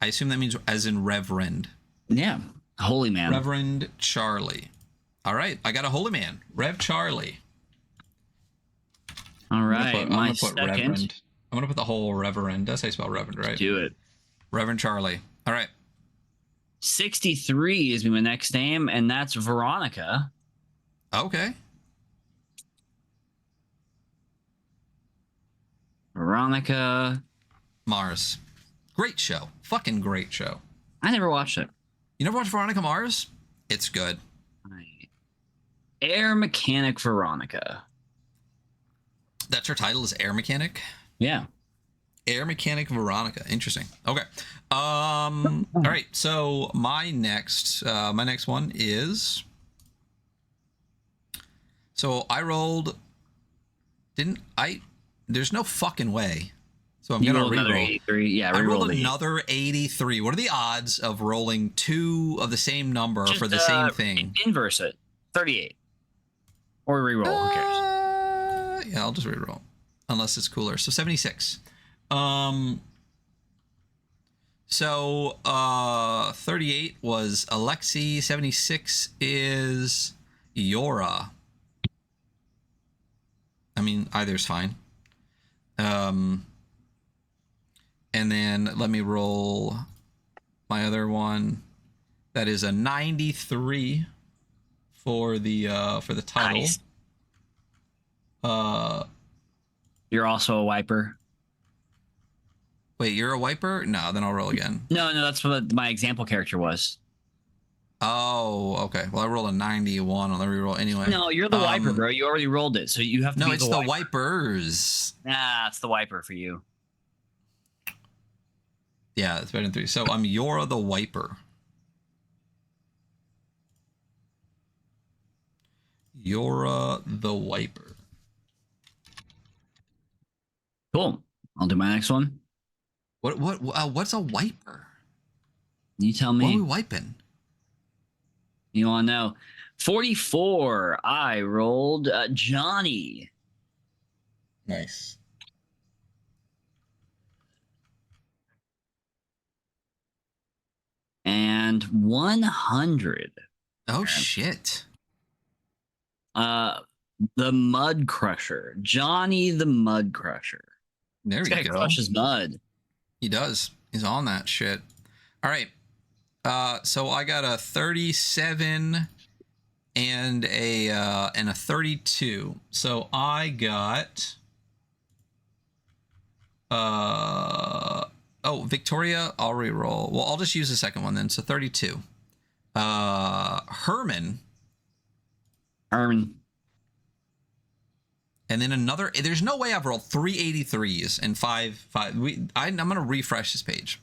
Speaker 1: I assume that means as in Reverend.
Speaker 2: Yeah, holy man.
Speaker 1: Reverend Charlie. All right, I got a holy man. Rev Charlie.
Speaker 2: All right, my
Speaker 1: second. Reverend. I'm going to put the whole Reverend. That's how you spell Reverend, right?
Speaker 2: Do it.
Speaker 1: Reverend Charlie. All right.
Speaker 2: 63 is my next name, and that's Veronica.
Speaker 1: Okay.
Speaker 2: Veronica
Speaker 1: Mars. Great show. Fucking great show.
Speaker 2: I never watched it.
Speaker 1: You never watched Veronica Mars? It's good.
Speaker 2: Air Mechanic Veronica.
Speaker 1: That's her title, is Air Mechanic?
Speaker 2: Yeah.
Speaker 1: Air Mechanic Veronica. Interesting. Okay. All right. So my next one is. So I rolled. Didn't I? There's no fucking way. So I'm gonna re-roll.
Speaker 2: 83. Yeah,
Speaker 1: I rolled another 83. What are the odds of rolling 2 of the same number for the same thing?
Speaker 2: Inverse it. 38. Or re-roll. Who cares?
Speaker 1: Yeah, I'll just re-roll. Unless it's cooler. So 76. So 38 was Alexi. 76 is Yora. mean, either's fine. And then let me roll my other one. That is a 93 for the title.
Speaker 2: Nice. You're also a wiper.
Speaker 1: Wait, you're a wiper? No, then I'll roll again.
Speaker 2: No, that's what my example character was.
Speaker 1: Oh, okay. Well, I rolled a 91 on the reroll anyway.
Speaker 2: No, you're the wiper, bro. You already rolled it, so you have to.
Speaker 1: No,
Speaker 2: be
Speaker 1: it's the wipers.
Speaker 2: Nah, it's the wiper for you.
Speaker 1: Yeah, it's better than 3. So I'm Yora the Wiper. Yora the Wiper.
Speaker 2: Cool. I'll do my next one.
Speaker 1: What's a wiper?
Speaker 2: You tell me.
Speaker 1: What are we wiping?
Speaker 2: You want to know? 44. I rolled Johnny.
Speaker 1: Nice.
Speaker 2: And 100.
Speaker 1: Oh shit.
Speaker 2: The Mud Crusher. Johnny the Mud Crusher.
Speaker 1: There
Speaker 2: This
Speaker 1: you
Speaker 2: guy
Speaker 1: go.
Speaker 2: crushes mud.
Speaker 1: He does. He's on that shit. All right. So I got a 37 and a 32. So I got Victoria, I'll reroll. Well, I'll just use the second one then. So 32. Herman. And then another. There's no way I've rolled 3 83s and 5. I'm gonna refresh this page.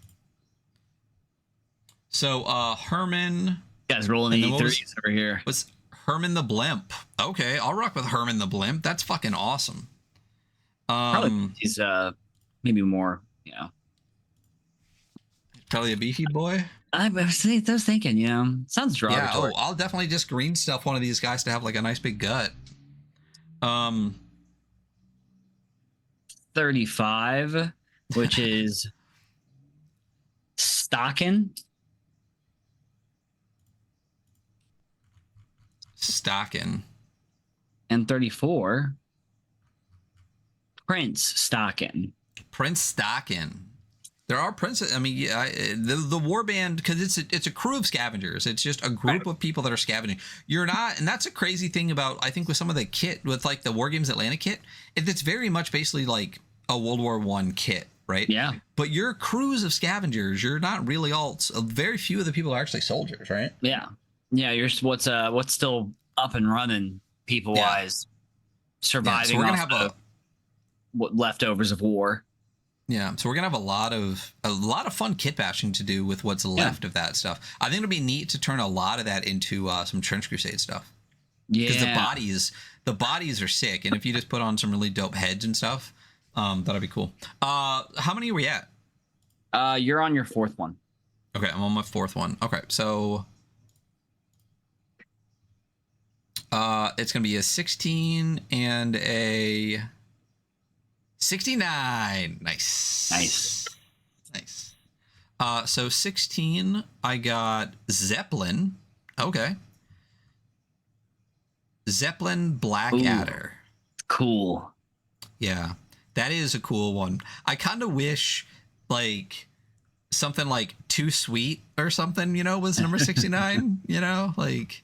Speaker 1: So Herman.
Speaker 2: You guys rolling 83s over here.
Speaker 1: Was Herman the Blimp? Okay, I'll rock with Herman the Blimp. That's fucking awesome.
Speaker 2: Probably he's maybe more,
Speaker 1: Probably a beefy boy.
Speaker 2: I was thinking, sounds derogatory.
Speaker 1: Yeah. Oh, I'll definitely just green stuff one of these guys to have like a nice big gut.
Speaker 2: 35, which is Stockin. And 34, Prince Stockin. There
Speaker 1: are princes. I mean, yeah, the warband, because it's a crew of scavengers. It's just a group of people that are scavenging. You're not, and that's a crazy thing about, I think, with some of the kit, with like the Wargames Atlanta kit, it's very much basically like a World War I kit, right?
Speaker 2: Yeah.
Speaker 1: But you're crews of scavengers. You're not really all. Very few of the people are actually soldiers, right?
Speaker 2: Yeah. Yeah. You're what's still up and running people wise, surviving.
Speaker 1: So we're gonna have
Speaker 2: what leftovers of war.
Speaker 1: Yeah, so we're gonna have a lot of fun kit bashing to do with what's left of that stuff. I think it'll be neat to turn a lot of that into some Trench Crusade stuff.
Speaker 2: Yeah,
Speaker 1: because the bodies are sick, and if you just put on some really dope heads and stuff, that'll be cool. How many are we at?
Speaker 2: You're on your 4th one.
Speaker 1: Okay, I'm on my 4th one. Okay, so it's gonna be a 16 and a 69. Nice. So 16, I got Zeppelin. Okay. Zeppelin Blackadder.
Speaker 2: Cool.
Speaker 1: Yeah, that is a cool one. I kind of wish like something like Too Sweet or something, was number 69, like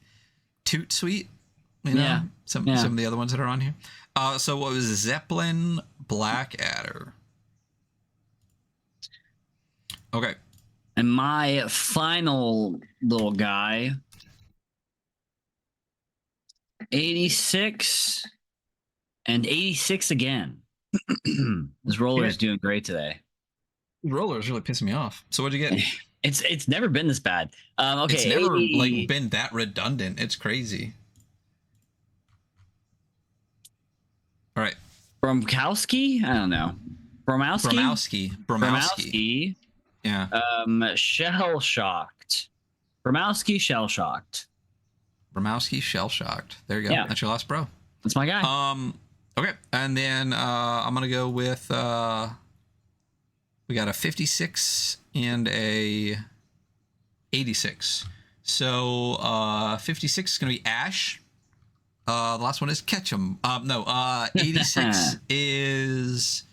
Speaker 1: Toot Sweet, some of the other ones that are on here. So what was Zeppelin Blackadder? Okay.
Speaker 2: And my final little guy, 86 and 86 again. This roller is doing great today.
Speaker 1: Roller is really pissing me off. So what'd you get?
Speaker 2: It's never been this bad. Okay,
Speaker 1: it's never like been that redundant. It's crazy. All right.
Speaker 2: Bromkowski? I don't know. Bromowski.
Speaker 1: Yeah.
Speaker 2: Shell shocked. Bromowski shell shocked.
Speaker 1: There you go. Yeah. That's your last bro.
Speaker 2: That's my guy.
Speaker 1: Okay. And then I'm gonna go with we got a 56 and a 86. So 56 is gonna be Ash. The last one is Ketchum. No, 86 is...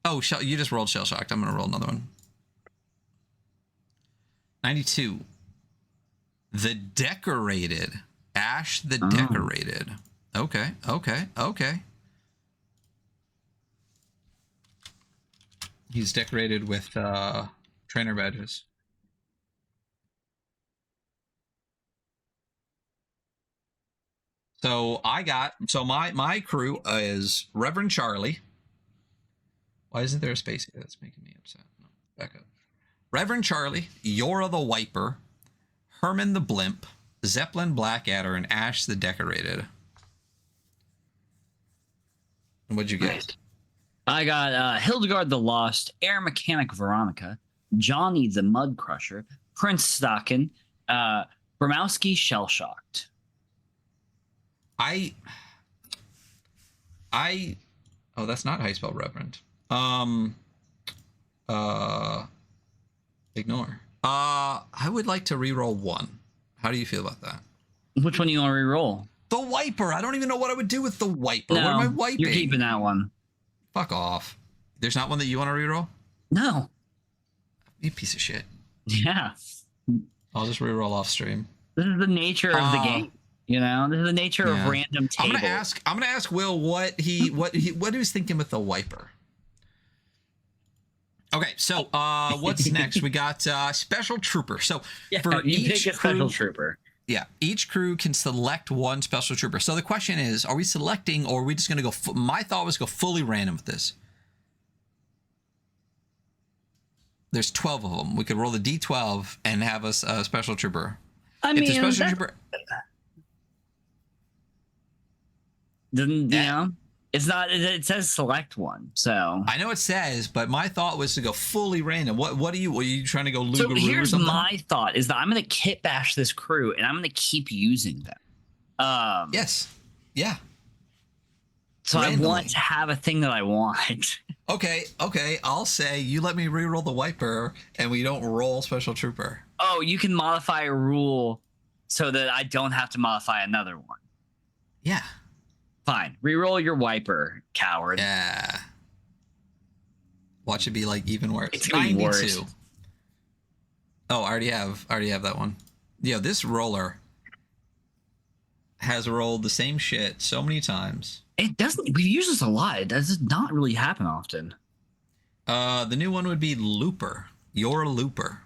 Speaker 1: Oh, you just rolled Shell Shocked. I'm going to roll another one. 92. The Decorated. Ash the Decorated. Okay. He's decorated with trainer badges. So my crew is Reverend Charlie. Why isn't there a space here? That's making me upset. No, back up. Reverend Charlie, Yora the Wiper, Herman the Blimp, Zeppelin Blackadder, and Ash the Decorated. And what'd you get?
Speaker 2: I got Hildegard the Lost, Air Mechanic Veronica, Johnny the Mud Crusher, Prince Stockin, Bramowski Shell Shocked.
Speaker 1: Oh, that's not how you spell Reverend. Ignore. I would like to reroll one. How do you feel about that?
Speaker 2: Which one do you want to reroll?
Speaker 1: The Wiper. I don't even know what I would do with the Wiper. No, what am I wiping?
Speaker 2: You're keeping that one.
Speaker 1: Fuck off. There's not one that you want to reroll?
Speaker 2: No.
Speaker 1: You piece of shit.
Speaker 2: Yeah.
Speaker 1: I'll just reroll off stream.
Speaker 2: This is the nature of the game. You know, this is the nature of random tables.
Speaker 1: I'm gonna ask Will what he was thinking with the Wiper. Okay, so what's next? We got Special Trooper. So for each
Speaker 2: pick a Special Trooper.
Speaker 1: Yeah, each crew can select one Special Trooper. So the question is, are we selecting, or are we just gonna go? My thought was go fully random with this. There's 12 of them. We could roll the D12 and have a Special Trooper.
Speaker 2: The Special Trooper. Doesn't it's not. It says select one, so
Speaker 1: I know it says, but my thought was to go fully random. What are you trying to go?
Speaker 2: So here's my thought: is that I'm going to kit bash this crew, and I'm going to keep using them.
Speaker 1: Yes, yeah.
Speaker 2: So randomly. I want to have a thing that I want.
Speaker 1: Okay. I'll say you let me reroll the Wiper, and we don't roll Special Trooper.
Speaker 2: Oh, you can modify a rule so that I don't have to modify another one.
Speaker 1: Yeah.
Speaker 2: Fine. Reroll your Wiper, coward.
Speaker 1: Yeah. Watch it be like even worse.
Speaker 2: It's 92. Worse.
Speaker 1: Oh, I already have that one. Yeah, this roller has rolled the same shit so many times.
Speaker 2: It doesn't. We use this a lot. It does not really happen often.
Speaker 1: The new one would be Looper. You're a Looper.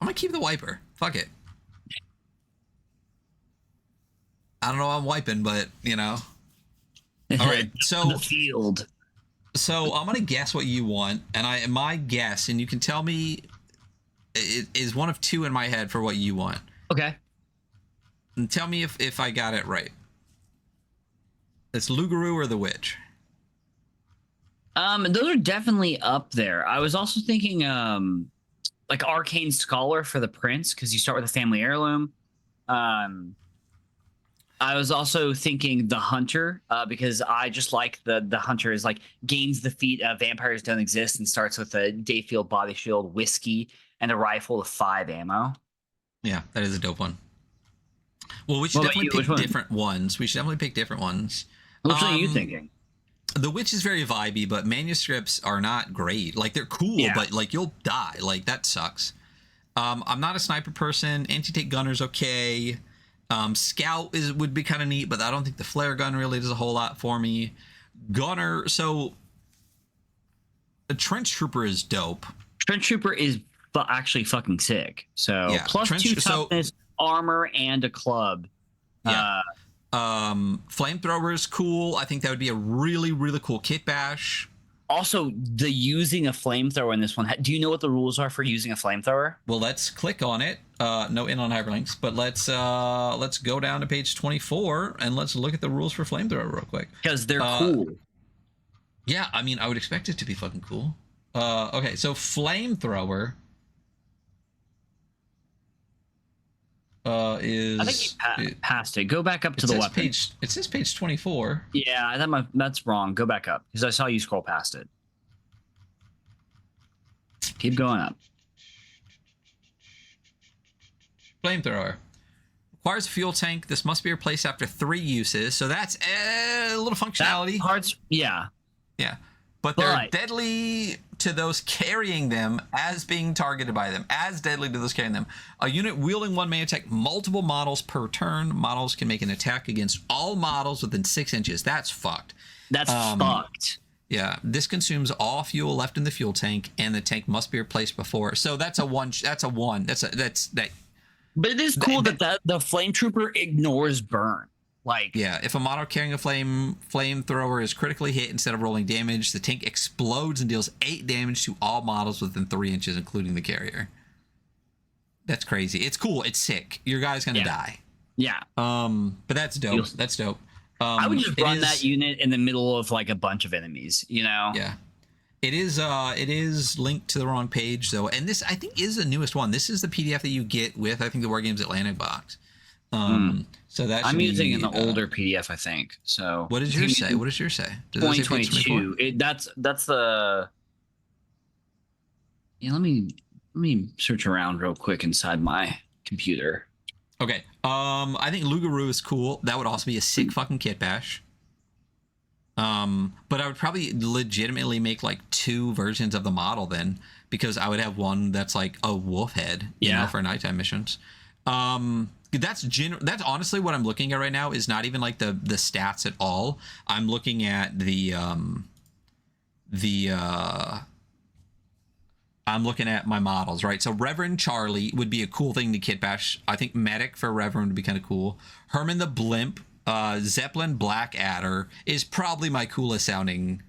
Speaker 1: I'm gonna keep the Wiper. Fuck it. I don't know what I'm wiping, but you know. All right, so
Speaker 2: the field.
Speaker 1: So I'm gonna guess what you want, and my guess, and you can tell me, it is one of two in my head for what you want.
Speaker 2: Okay.
Speaker 1: And tell me if I got it right. It's Lugaroo or the Witch.
Speaker 2: Those are definitely up there. I was also thinking, like Arcane Scholar for the Prince, because you start with a family heirloom. I was also thinking the Hunter, because I just like the Hunter is like gains the feat vampires don't exist and starts with a Dayfield body shield, whiskey, and a rifle with 5 ammo.
Speaker 1: Yeah, that is a dope one. Well, we should definitely pick different ones. We should definitely pick different ones.
Speaker 2: Which one are you thinking?
Speaker 1: The Witch is very vibey, but manuscripts are not great. Like they're cool, but like you'll die. Like that sucks. I'm not a sniper person. Anti-tank gunner's okay. Scout would be kind of neat, but I don't think the flare gun really does a whole lot for me. Gunner, so a trench trooper is dope.
Speaker 2: Trench trooper is actually fucking sick. So yeah, plus 2 toughness, armor, and a club.
Speaker 1: Yeah. Flamethrower is cool. I think that would be a really, really cool kit bash.
Speaker 2: Also, the using a flamethrower in this one. Do you know what the rules are for using a flamethrower?
Speaker 1: Well, let's click on it. No inline hyperlinks, but let's go down to page 24 and let's look at the rules for flamethrower real quick.
Speaker 2: Because they're cool.
Speaker 1: Yeah, I mean, I would expect it to be fucking cool. Okay, so flamethrower is.
Speaker 2: I think you passed it. Go back up to the weapon.
Speaker 1: It says page 24.
Speaker 2: Yeah, that's wrong. Go back up because I saw you scroll past it. Keep going up.
Speaker 1: Flamethrower. Requires a fuel tank. This must be replaced after 3 uses. So that's a little functionality.
Speaker 2: Yeah.
Speaker 1: But they're deadly to those carrying them as being targeted by them. As deadly to those carrying them. A unit wielding 1 mana attack multiple models per turn. Models can make an attack against all models within 6 inches. That's fucked.
Speaker 2: That's fucked.
Speaker 1: Yeah. This consumes all fuel left in the fuel tank, and the tank must be replaced before. So that's a 1.
Speaker 2: But it is cool that the flame trooper ignores burn. Like,
Speaker 1: yeah, if a model carrying a flamethrower is critically hit instead of rolling damage, the tank explodes and deals 8 damage to all models within 3 inches, including the carrier. That's crazy. It's cool. It's sick. Your guy's gonna die.
Speaker 2: Yeah.
Speaker 1: But that's dope. That's dope.
Speaker 2: I would just run that unit in the middle of like a bunch of enemies. You know.
Speaker 1: Yeah. It is linked to the wrong page though, and this I think is the newest one. This is the PDF that you get with I think the Wargames Atlantic box. So that
Speaker 2: I'm using an older PDF, I think. So
Speaker 1: what does yours say? What does yours say?
Speaker 2: 2022. That's the. Yeah, let me search around real quick inside my computer.
Speaker 1: Okay. I think Lugaroo is cool. That would also be a sick fucking kit bash. But I would probably legitimately make like 2 versions of the model then, because I would have one that's like a wolf head, you know, for nighttime missions. That's honestly what I'm looking at right now is not even like the stats at all. I'm looking at I'm looking at my models, right? So Reverend Charlie would be a cool thing to kit bash. I think Medic for Reverend would be kind of cool. Herman the Blimp, Zeppelin Blackadder is probably my coolest sounding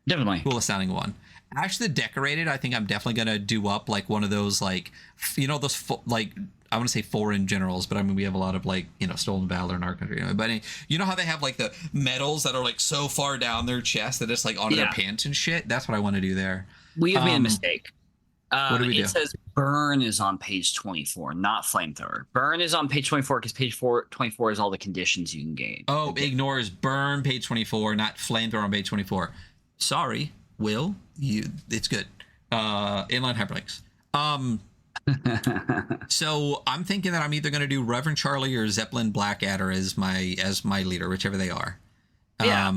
Speaker 1: one. Ash the Decorated, I think I'm definitely gonna do up like one of those, like, you know, those like I want to say foreign generals, but I mean we have a lot of like, you know, Stolen Valor in our country. But you know how they have like the medals that are like so far down their chest that it's like on their pants and shit. That's what I want to do there.
Speaker 2: We have made a mistake.
Speaker 1: What do we do?
Speaker 2: It says burn is on page 24, not flamethrower. Burn is on page 24 because page 24 is all the conditions you can gain.
Speaker 1: Oh, ignores burn page 24, not flamethrower on page 24. Sorry, Will. It's good. Inline hyperlinks. So I'm thinking that I'm either going to do Reverend Charlie or Zeppelin Blackadder as my leader, whichever they are.
Speaker 2: Yeah.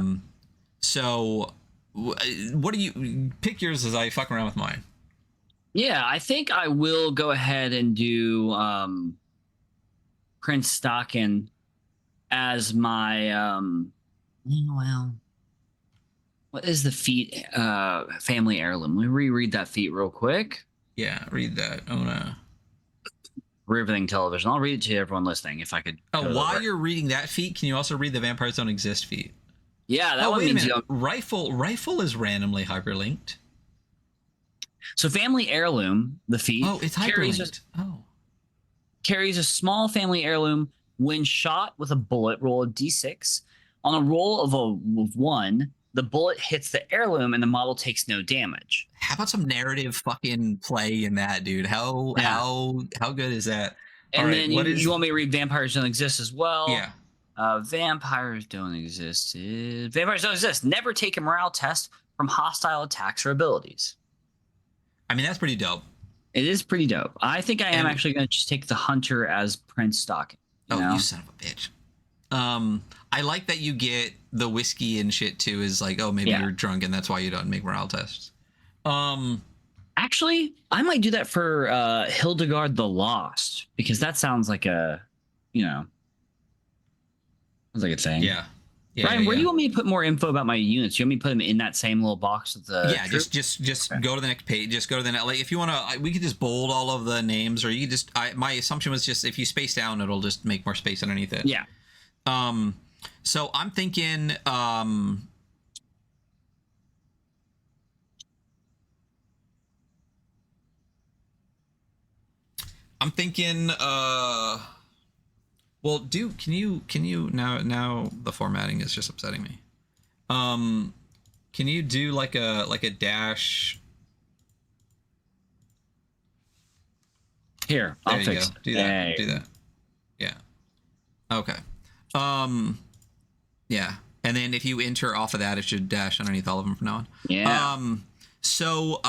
Speaker 1: So what do you pick yours as I fuck around with mine?
Speaker 2: Yeah, I think I will go ahead and do Prince Stockin as my what is the feat family heirloom? Let me reread that feat real quick.
Speaker 1: Yeah, read that. Oh no.
Speaker 2: Riveting television. I'll read it to everyone listening if I could.
Speaker 1: While you're reading that feat, can you also read the Vampires Don't Exist feat?
Speaker 2: Yeah, that one means
Speaker 1: rifle is randomly hyperlinked.
Speaker 2: So family heirloom, the feat.
Speaker 1: Oh, it's hyperlinked.
Speaker 2: Carries a small family heirloom. When shot with a bullet, roll a d6. On a roll of 1, the bullet hits the heirloom and the model takes no damage.
Speaker 1: How about some narrative fucking play in that, dude? How good is that?
Speaker 2: And then you want me to read Vampires Don't Exist as well?
Speaker 1: Yeah.
Speaker 2: Vampires Don't Exist. Vampires Don't Exist. Never take a morale test from hostile attacks or abilities.
Speaker 1: I mean, that's pretty dope.
Speaker 2: It is pretty dope. I think I am actually going to just take the Hunter as Prince Stockin.
Speaker 1: You son of a bitch. I like that you get the whiskey and shit too. Is like, oh, maybe you're drunk and that's why you don't make morale tests.
Speaker 2: Actually, I might do that for Hildegard the Lost because that sounds like a, sounds like a thing.
Speaker 1: Yeah.
Speaker 2: Brian, where do you want me to put more info about my units? You want me to put them in that same little box with the
Speaker 1: just go to the next page. Just go to the next. Like, if you want to, we could just bold all of the names, or you could just. My assumption was just if you space down, it'll just make more space underneath it.
Speaker 2: Yeah.
Speaker 1: So I'm thinking. Well, can you now the formatting is just upsetting me. Can you do like a dash?
Speaker 2: Here, I'll fix it.
Speaker 1: Do that. Yeah. Okay. Yeah. And then if you enter off of that, it should dash underneath all of them from now on.
Speaker 2: Yeah.
Speaker 1: So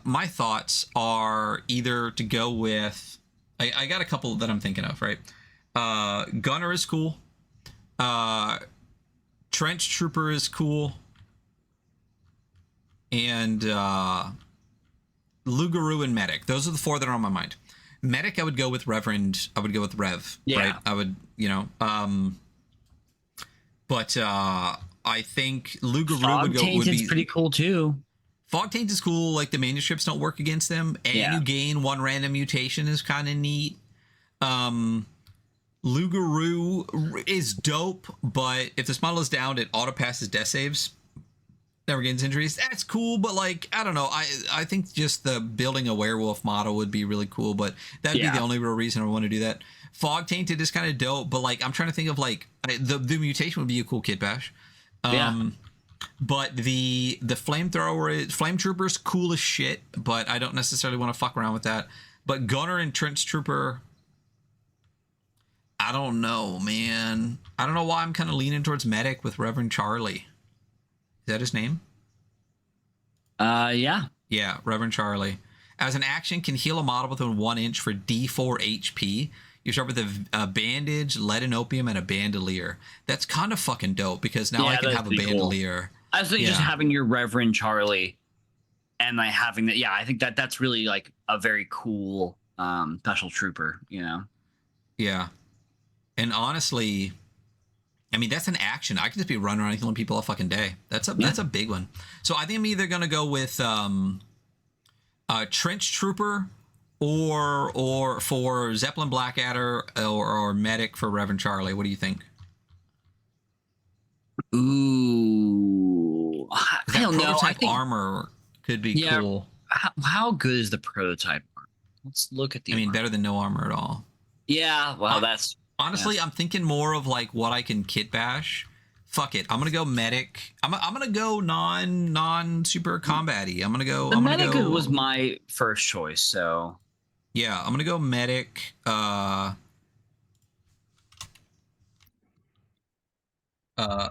Speaker 1: my thoughts are either to go with I got a couple that I'm thinking of, right? Gunner is cool. Trench Trooper is cool. And Lugaroo and Medic. Those are the 4 that are on my mind. Medic, I would go with Reverend. I would go with Rev. Yeah. Right? I would, but I think Lugaroo would
Speaker 2: be pretty cool too.
Speaker 1: Fog Taint is cool. Like the manuscripts don't work against them, and you gain 1 random mutation is kind of neat. Lugaroo is dope, but if this model is down, it auto passes death saves. Never gains injuries. That's cool, but like I don't know. I think just the building a werewolf model would be really cool, but that'd be the only real reason I want to do that. Fog Tainted is kind of dope, but like I'm trying to think of like the mutation would be a cool kit bash. But the flamethrower, flame trooper's cool as shit, but I don't necessarily want to fuck around with that. But Gunner and Trench Trooper, I don't know, man. I don't know why I'm kind of leaning towards Medic with Reverend Charlie. Is that his name?
Speaker 2: Yeah.
Speaker 1: Yeah, Reverend Charlie. As an action, can heal a model within 1 inch for D4 HP. You start with a bandage, lead and opium, and a bandolier. That's kind of fucking dope because now I can have a bandolier.
Speaker 2: Cool. I was thinking just having your Reverend Charlie and like having that. Yeah, I think that's really like a very cool special trooper,
Speaker 1: Yeah. And honestly, I mean, that's an action. I could just be running around killing people all fucking day. That's a big one. So I think I'm either gonna go with Trench Trooper or for Zeppelin Blackadder or Medic for Reverend Charlie. What do you think?
Speaker 2: Ooh, I don't know.
Speaker 1: I think armor could be cool.
Speaker 2: How good is the prototype armor? Let's look at the.
Speaker 1: I mean, better than no armor at all.
Speaker 2: Yeah, well, that's.
Speaker 1: Honestly, I'm thinking more of like what I can kit bash. Fuck it, I'm gonna go Medic. I'm gonna go non super combat-y. I'm gonna go.
Speaker 2: Medic was my first choice, so.
Speaker 1: Yeah, I'm gonna go Medic.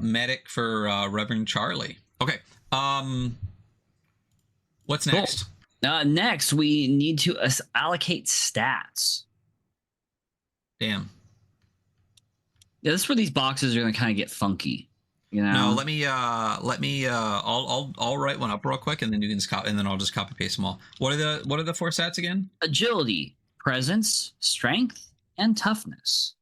Speaker 1: Medic for Reverend Charlie. Okay. What's next?
Speaker 2: Cool. Next, we need to allocate stats.
Speaker 1: Damn.
Speaker 2: Yeah, this is where these boxes are gonna kind of get funky.
Speaker 1: No, let me. I'll write one up real quick, and then you can copy, and then I'll just copy paste them all. What are the 4 stats again?
Speaker 2: Agility, presence, strength, and toughness.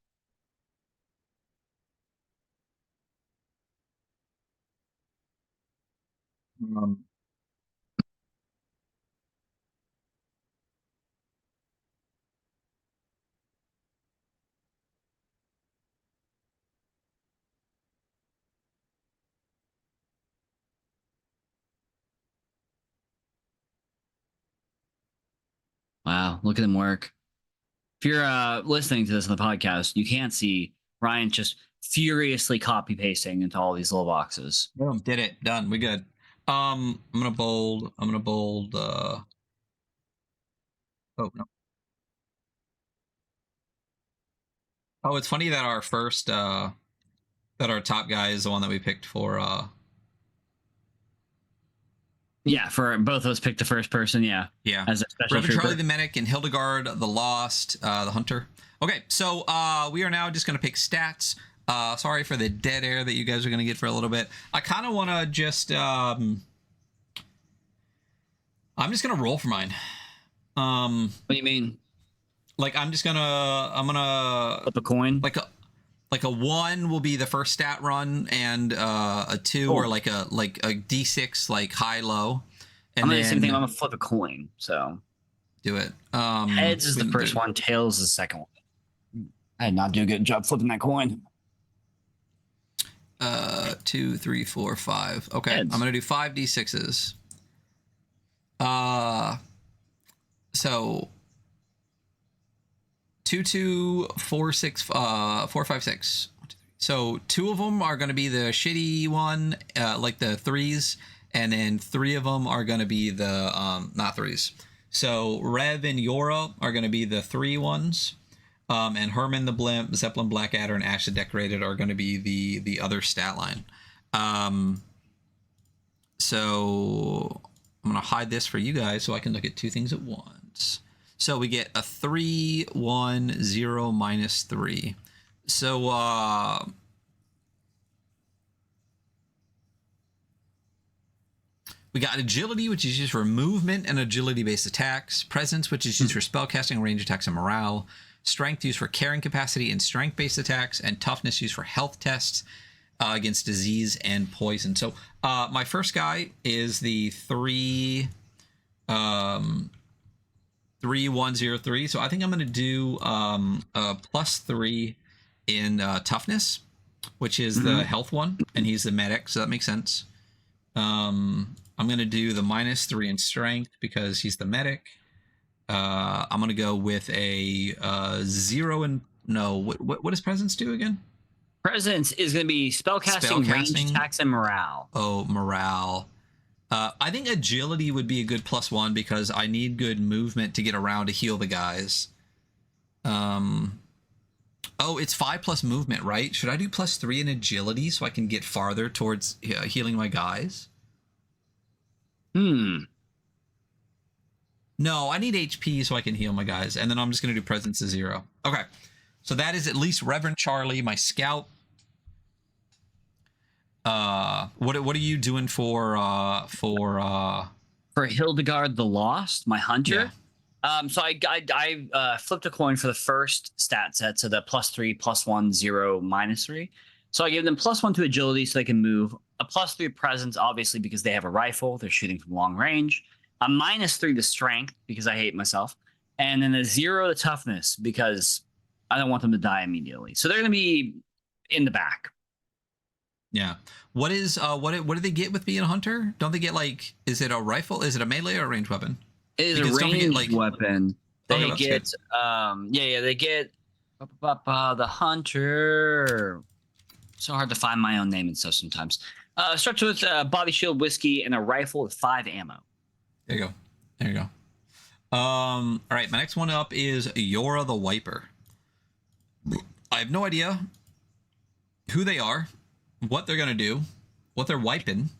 Speaker 2: Wow, look at him work. If you're listening to this on the podcast, you can't see Ryan just furiously copy pasting into all these little boxes.
Speaker 1: Boom, did it. Done. We good. I'm gonna bold. Oh no. Oh, it's funny that our first that our top guy is the one that we picked for
Speaker 2: Yeah, for both of us picked the first person, yeah. As a special
Speaker 1: Reverend
Speaker 2: trooper.
Speaker 1: Charlie the Medic and Hildegard the Lost, the Hunter. Okay, so we are now just gonna pick stats. Sorry for the dead air that you guys are gonna get for a little bit. I kind of want to just I'm just gonna roll for mine.
Speaker 2: What do you mean?
Speaker 1: Like I'm gonna
Speaker 2: flip a coin.
Speaker 1: Like a 1 will be the first stat run, and a 2 or like a D6 like high low. And
Speaker 2: I'm gonna do the same thing. I'm gonna flip a coin. So
Speaker 1: do it.
Speaker 2: Heads is the first one. Tails is the second one. I did not do a good job flipping that coin.
Speaker 1: 2, 3, 4, 5. Okay, heads. I'm gonna do 5 D6s. So 2, 2, 4, 6, 4, 5, 6. So 2 of them are going to be the shitty one, like the 3s, and then 3 of them are going to be the not 3s. So Rev and Yora are going to be the 3 ones, and Herman the Blimp, Zeppelin Blackadder, and Ash the Decorated are going to be the other stat line. So I'm going to hide this for you guys so I can look at 2 things at once. So we get a 3, 1, 0, -3. So we got agility, which is used for movement and agility-based attacks. Presence, which is used for spellcasting, range attacks, and morale. Strength, used for carrying capacity and strength-based attacks. And toughness, used for health tests against disease and poison. So my first guy is the 3103. So I think I'm going to do a +3 in toughness, which is the health one, and he's the medic, so that makes sense. I'm going to do the -3 in strength because he's the medic. I'm going to go with a 0 and no. What does presence do again?
Speaker 2: Presence is going to be spellcasting, range attacks, and morale.
Speaker 1: Oh, morale. I think agility would be a good +1 because I need good movement to get around to heal the guys. Oh, it's 5+ movement, right? Should I do +3 in agility so I can get farther towards healing my guys? No, I need HP so I can heal my guys, and then I'm just going to do presence to 0. Okay, so that is at least Reverend Charlie, my scout. What are you doing for
Speaker 2: Hildegard the Lost, my hunter? Yeah. So I flipped a coin for the first stat set, so the +3, +1, 0, -3. So I gave them +1 to agility so they can move, a +3 presence, obviously, because they have a rifle, they're shooting from long range, a -3 to strength, because I hate myself, and then a 0 to toughness, because I don't want them to die immediately. So they're going to be in the back.
Speaker 1: Yeah. What do they get with being a hunter? Don't they get like, is it a rifle? Is it a melee or a ranged weapon?
Speaker 2: It is a ranged weapon. They get they get the hunter. So hard to find my own name and stuff sometimes. Starts with body shield, whiskey, and a rifle with 5 ammo.
Speaker 1: There you go. All right, my next one up is Yora the Wiper. I have no idea who they are, what they're gonna do, what they're wiping.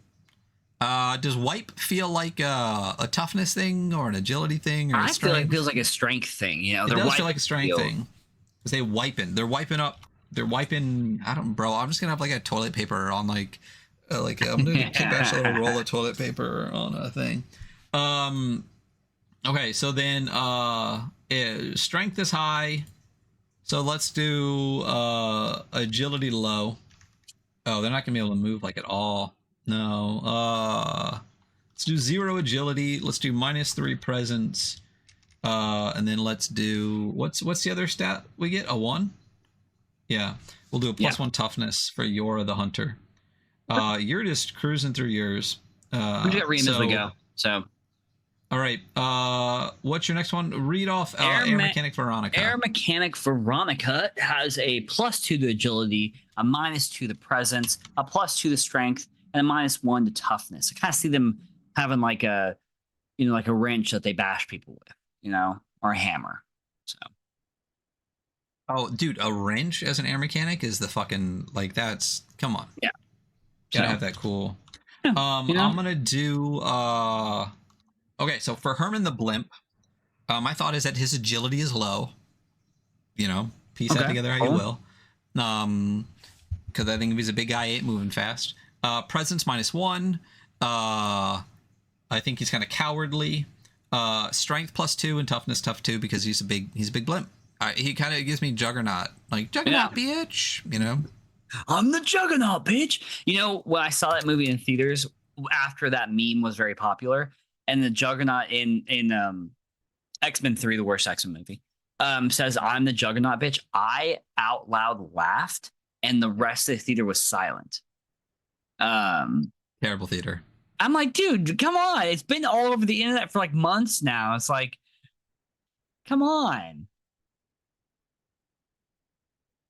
Speaker 1: Does wipe feel like a toughness thing or an agility thing? Or I
Speaker 2: feel like it feels like a strength thing. You know,
Speaker 1: it does feel like a strength thing. Because they wiping. They're wiping up. They're wiping. I'm just gonna have like a toilet paper on like I'm gonna bash a little roll of toilet paper on a thing. Okay, so then strength is high. So let's do agility low. Oh, they're not gonna be able to move like at all. No. Let's do 0 agility. Let's do -3 presence. And then let's do what's the other stat we get? A 1? Yeah. We'll do a +1 toughness for Yora the Hunter. You're just cruising through yours.
Speaker 2: We got Reem as we go. So
Speaker 1: all right. What's your next one? Read off Air Mechanic Veronica.
Speaker 2: Air Mechanic Veronica has a +2 to agility, a -2 to presence, a +2 to strength, and a -1 to toughness. I kind of see them having like a wrench that they bash people with, or a hammer. So.
Speaker 1: Oh, dude, a wrench as an air mechanic is the fucking that's come on.
Speaker 2: Yeah.
Speaker 1: Gotta have that cool. Yeah, I'm gonna do okay, so for Herman the Blimp, my thought is that his agility is low. Piece that together how you will. Because I think if he's a big guy, he ain't moving fast. Presence -1. I think he's kind of cowardly. Strength +2 and toughness +2 because he's a big blimp. He kind of gives me Juggernaut, like Juggernaut, bitch.
Speaker 2: I'm the Juggernaut, bitch. When I saw that movie in theaters after that meme was very popular, and the Juggernaut in X-Men 3, the worst X-Men movie, says I'm the Juggernaut, bitch. I out loud laughed, and the rest of the theater was silent.
Speaker 1: Terrible theater.
Speaker 2: I'm like, dude, come on. It's been all over the internet for like months now. It's like, come on.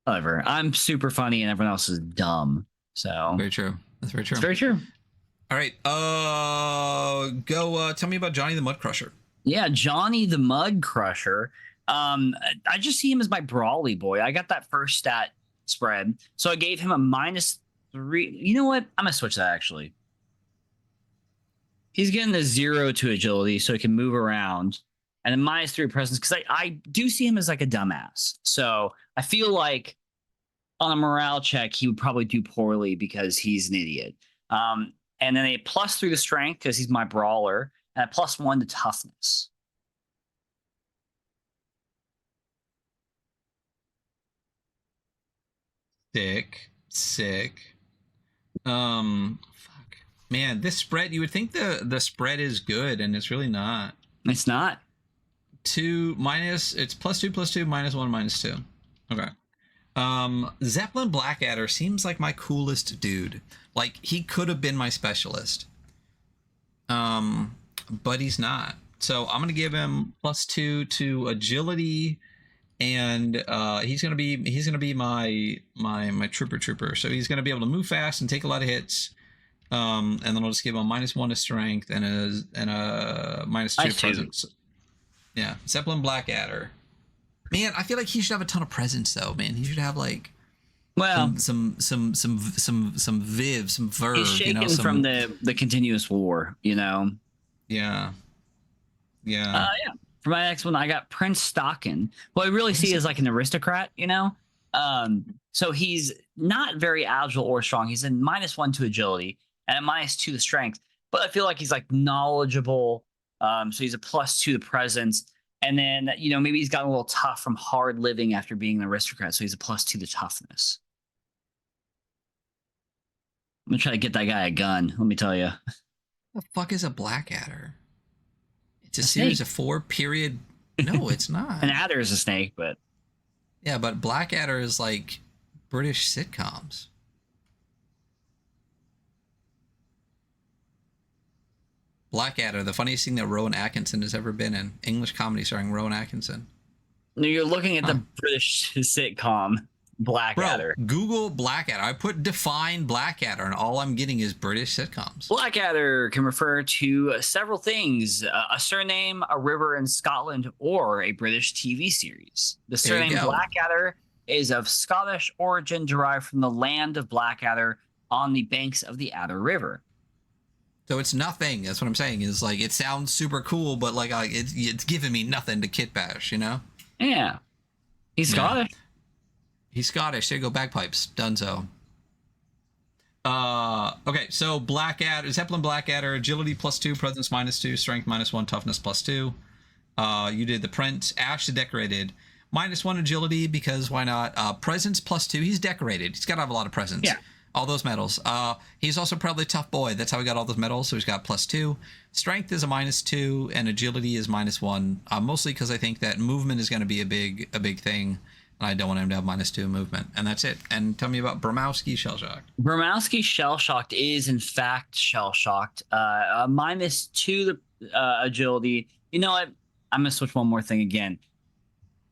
Speaker 2: However, I'm super funny and everyone else is dumb. So
Speaker 1: very true. That's very true.
Speaker 2: It's very true.
Speaker 1: All right. Go tell me about Johnny the Mud Crusher.
Speaker 2: Yeah, Johnny the Mud Crusher. I just see him as my brawly boy. I got that first stat spread. So I gave him a -3. You know what? I'm gonna switch that actually. He's getting a 0 to agility, so he can move around, and a -3 presence because I do see him as like a dumbass. So I feel like on a morale check, he would probably do poorly because he's an idiot. And then a +3 to strength because he's my brawler, and a +1 to toughness.
Speaker 1: Sick. Fuck. Man, this spread, you would think the spread is good, and it's really not.
Speaker 2: It's not.
Speaker 1: It's +2, +2, -1, -2. Okay. Zeppelin Blackadder seems like my coolest dude. Like, he could have been my specialist. But he's not. So I'm gonna give him +2 to agility, and he's gonna be my trooper. So he's gonna be able to move fast and take a lot of hits. And then I'll just give him -1 to strength and a -2 to presence. Yeah, Zeppelin Blackadder. Man, I feel like he should have a ton of presence though. Man, he should have like,
Speaker 2: well,
Speaker 1: some verve.
Speaker 2: He's shaken from the continuous war.
Speaker 1: Yeah.
Speaker 2: For my next one, I got Prince Stockin. What I really see is like an aristocrat. So he's not very agile or strong. He's in -1 to agility and a -2 to strength. But I feel like he's like knowledgeable. So he's a +2 to presence. And then, maybe he's gotten a little tough from hard living after being an aristocrat. So he's a +2 to toughness. I'm going to try to get that guy a gun. Let me tell you.
Speaker 1: What the fuck is a Blackadder? It's a series of 4 period. No, it's not.
Speaker 2: An adder is a snake, but.
Speaker 1: Yeah, but Blackadder is like British sitcoms. Blackadder, the funniest thing that Rowan Atkinson has ever been in. English comedy starring Rowan Atkinson.
Speaker 2: No, you're looking at the British sitcom Blackadder.
Speaker 1: Bro, Google Blackadder. I put define Blackadder, and all I'm getting is British sitcoms.
Speaker 2: Blackadder can refer to several things: a surname, a river in Scotland, or a British TV series. The surname Blackadder is of Scottish origin, derived from the land of Blackadder on the banks of the Adder River.
Speaker 1: So it's nothing. That's what I'm saying. Is like, it sounds super cool, but like it's giving me nothing to kit bash,
Speaker 2: Yeah, he's Scottish.
Speaker 1: He's Scottish. There you go, bagpipes. Dunzo. Okay, so Blackadder, Zeppelin Blackadder, agility +2, presence -2, strength -1, toughness +2. You did the Prince. Ash the Decorated, -1 agility because why not? Presence +2. He's decorated. He's got to have a lot of presence.
Speaker 2: Yeah.
Speaker 1: All those medals. He's also probably a tough boy. That's how he got all those medals. So he's got +2. Strength is a -2, and agility is -1. Mostly because I think that movement is going to be a big thing, and I don't want him to have -2 movement. And that's it. And tell me about Bramowski Shellshocked.
Speaker 2: Bramowski Shellshocked is in fact Shellshocked. -2 agility. You know what? I'm gonna switch one more thing again.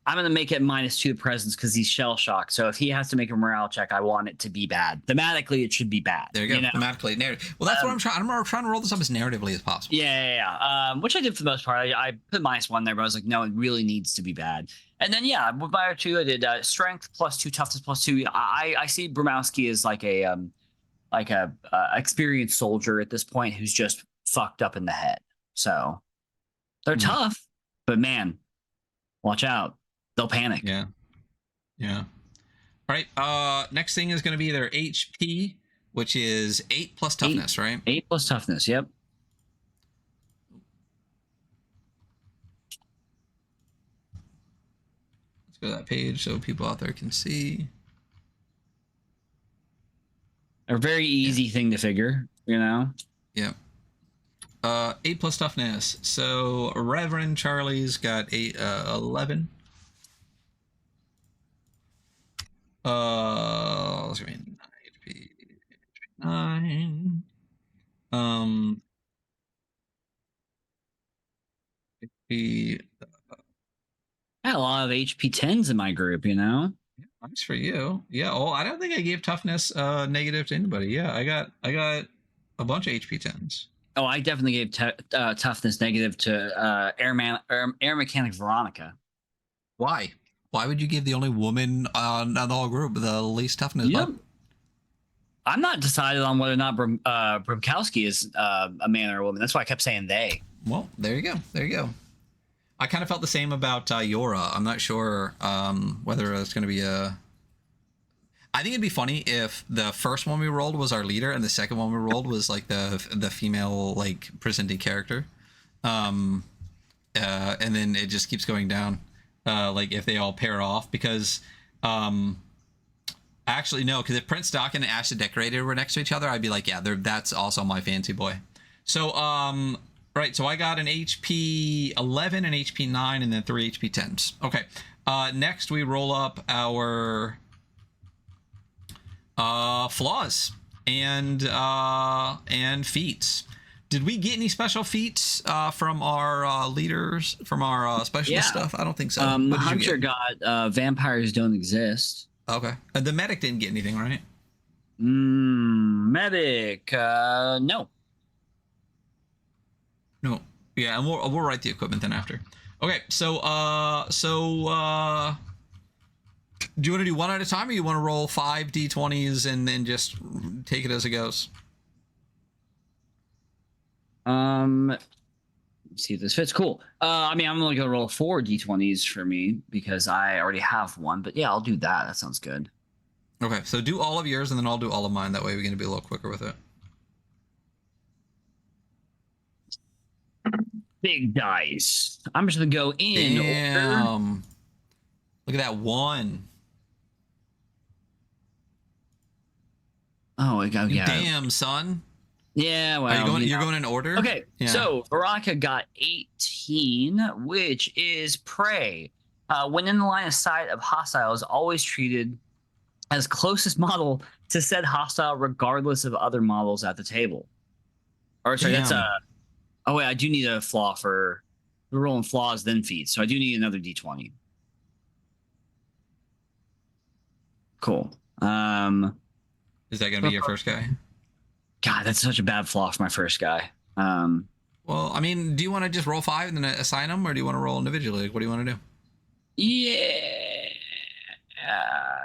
Speaker 2: I'm going to make it -2 presence because he's shell-shocked. So if he has to make a morale check, I want it to be bad. Thematically, it should be bad.
Speaker 1: There you go. Thematically, narrative. Well, that's what I'm trying. I'm trying to roll this up as narratively as possible.
Speaker 2: Yeah. Which I did for the most part. I put -1 there, but I was like, no, it really needs to be bad. And then, with my other two, I did strength +2, toughness +2. I see Bramowski as like a experienced soldier at this point who's just fucked up in the head. So they're tough, but man, watch out. They'll panic.
Speaker 1: Yeah. All right. Next thing is going to be their HP, which is 8 plus toughness, right?
Speaker 2: 8 plus toughness. Yep.
Speaker 1: Let's go to that page so people out there can see.
Speaker 2: A very easy thing to figure,
Speaker 1: Yep. 8 plus toughness. So Reverend Charlie's got 11. Let's see, 9 HP, 9. HP.
Speaker 2: I had a lot of HP 10s in my group,
Speaker 1: Nice for you. Yeah. Oh, I don't think I gave toughness negative to anybody. Yeah, I got a bunch of HP 10s.
Speaker 2: Oh, I definitely gave toughness negative to Air Mechanic Veronica.
Speaker 1: Why? Why would you give the only woman on the whole group the least toughness?
Speaker 2: Yep. I'm not decided on whether or not Brimkowski is a man or a woman. That's why I kept saying they.
Speaker 1: Well, there you go. I kind of felt the same about Yora. I'm not sure whether it's going to be I think it'd be funny if the first one we rolled was our leader and the second one we rolled was like the female like presenting character, and then it just keeps going down, like if they all pair off because, actually no, because if Prince Dock and Ash the Decorator were next to each other, I'd be like, yeah, that's also my fancy boy. So right, so I got an HP 11, an HP 9, and then 3 HP 10s. Okay, next we roll up our flaws and feats. Did we get any special feats from our leaders, from our specialist stuff? I don't think so.
Speaker 2: Hunter got vampires don't exist.
Speaker 1: Okay. The medic didn't get anything, right?
Speaker 2: Medic, no.
Speaker 1: No. Yeah, and we'll write the equipment then after. Okay, so do you want to do one at a time, or you want to roll 5 d20s and then just take it as it goes?
Speaker 2: Let's see if this fits. Cool. I mean, I'm only gonna roll 4 d20s for me because I already have one. But yeah, I'll do that. That sounds good.
Speaker 1: Okay, so do all of yours and then I'll do all of mine. That way we're gonna be a little quicker with it.
Speaker 2: Big dice. I'm just gonna go in order.
Speaker 1: Look at that one.
Speaker 2: Oh, yeah.
Speaker 1: Damn, son.
Speaker 2: Yeah, well,
Speaker 1: you're going in order?
Speaker 2: Okay,
Speaker 1: yeah.
Speaker 2: So Veronica got 18, which is prey. When in the line of sight of hostiles, always treated as closest model to said hostile, regardless of other models at the table. Or sorry,
Speaker 1: Damn.
Speaker 2: that's a. Oh wait, I do need a flaw for rolling flaws then feats, so I do need another d20. Cool.
Speaker 1: Is that gonna be your first guy?
Speaker 2: God, that's such a bad flaw for my first guy.
Speaker 1: Well, I mean, do you want to just roll 5 and then assign them, or do you want to roll individually? Like, what do you want to do?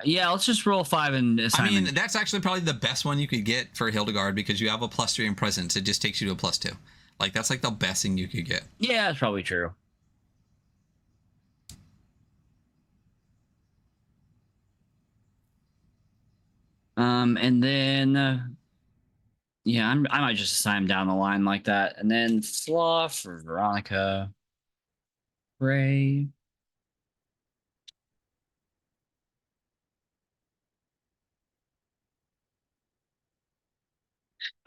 Speaker 2: Yeah, let's just roll 5 and assign.
Speaker 1: I mean, that's actually probably the best one you could get for Hildegard because you have a +3 in presence. It just takes you to a +2. Like, that's like the best thing you could get.
Speaker 2: Yeah, that's probably true. And then, yeah, I might just assign him down the line like that. And then flaw for Veronica. Ray.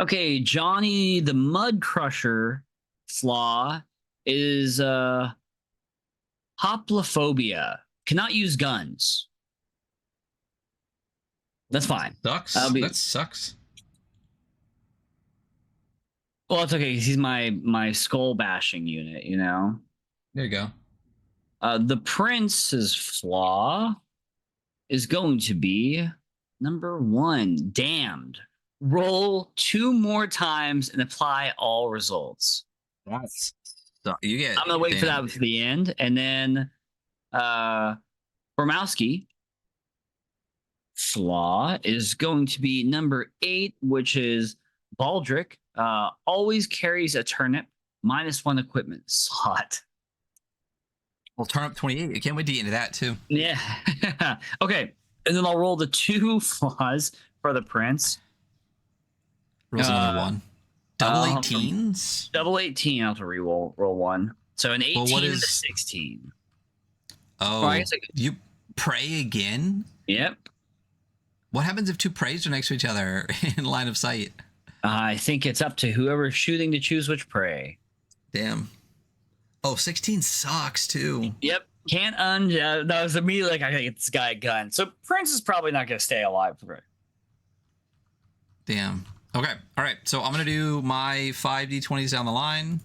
Speaker 2: Okay, Johnny the Mud Crusher flaw is hoplophobia. Cannot use guns. That's fine.
Speaker 1: Sucks. That sucks.
Speaker 2: Well, it's okay because he's my skull bashing unit, you know?
Speaker 1: There you go.
Speaker 2: The prince's flaw is going to be number 1, damned. Roll 2 more times and apply all results.
Speaker 1: That's you get.
Speaker 2: I'm gonna wait for that to the end, and then Bormowski flaw is going to be number 8, which is Baldric. Always carries a turnip, -1 equipment slot.
Speaker 1: Well, turnip 28. I can't wait to get into that too.
Speaker 2: Yeah. Okay, and then I'll roll the 2 flaws for the prince.
Speaker 1: Rolls another 1. Double 18s?
Speaker 2: Double 18. I'll have to roll 1. So an 18
Speaker 1: well,
Speaker 2: and a 16.
Speaker 1: Oh, you pray again?
Speaker 2: Yep.
Speaker 1: What happens if 2 preys are next to each other in line of sight?
Speaker 2: I think it's up to whoever's shooting to choose which prey.
Speaker 1: Damn. Oh, 16 sucks too.
Speaker 2: Yep. Can't that was immediately like, I gotta get this guy a gun. So Prince is probably not gonna stay alive for it.
Speaker 1: Damn. Okay. All right. So I'm gonna do my 5 d20s down the line.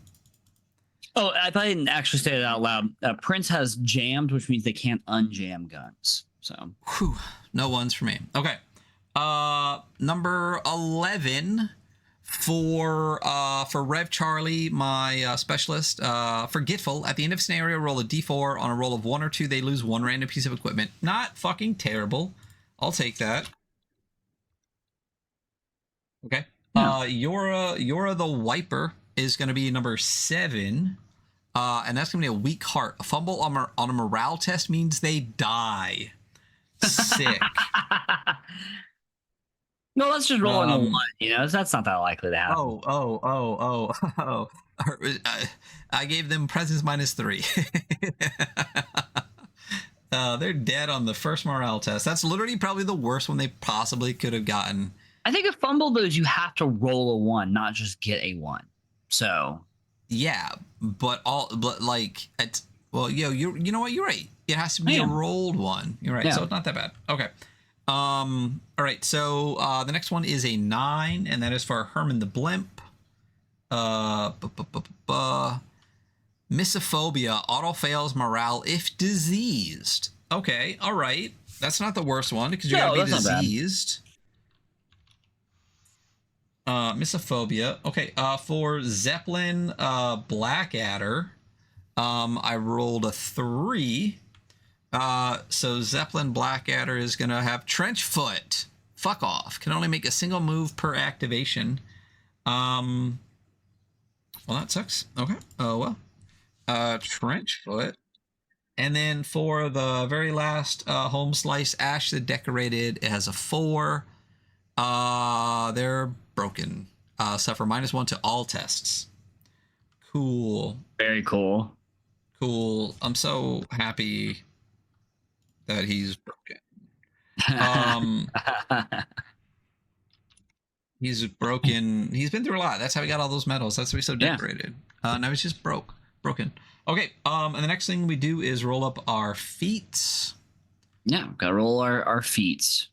Speaker 2: Oh, I thought I didn't actually say it out loud. Prince has jammed, which means they can't unjam guns. So
Speaker 1: whew, no ones for me. Okay. Number 11 for Rev Charlie, my specialist. Forgetful. At the end of scenario, roll a d4. On a roll of 1 or 2, they lose 1 random piece of equipment. Not fucking terrible. I'll take that. Okay. Yora the Wiper is going to be number 7. And that's going to be a weak heart. A fumble on a morale test means they die. Sick.
Speaker 2: No, let's just roll in a 1. That's not that likely to happen.
Speaker 1: Oh. I gave them presence -3. They're dead on the first morale test. That's literally probably the worst one they possibly could have gotten.
Speaker 2: I think a fumble, though, is you have to roll a 1, not just get a 1. So.
Speaker 1: Yeah, but like, you know what? You're right. It has to be a rolled 1. You're right. Yeah. So it's not that bad. Okay. All right. So the next one is a 9, and that is for Herman the Blimp. Misophonia, auto fails morale if diseased. Okay, all right. That's not the worst one because you gotta be diseased. Misophonia. Okay, for Zeppelin Blackadder, I rolled a 3. So Zeppelin Blackadder is gonna have Trench Foot. Fuck off. Can only make a single move per activation. Well, that sucks. Okay. Oh well. Trench Foot. And then for the very last Home Slice Ash the Decorated, it has a 4. They're broken. Suffer -1 to all tests. Cool.
Speaker 2: Very cool.
Speaker 1: Cool. I'm so happy that he's broken. He's broken. He's been through a lot. That's how he got all those medals. That's why he's so decorated. Now he's just broken. Okay. And the next thing we do is roll up our feats.
Speaker 2: Yeah, gotta roll our feats.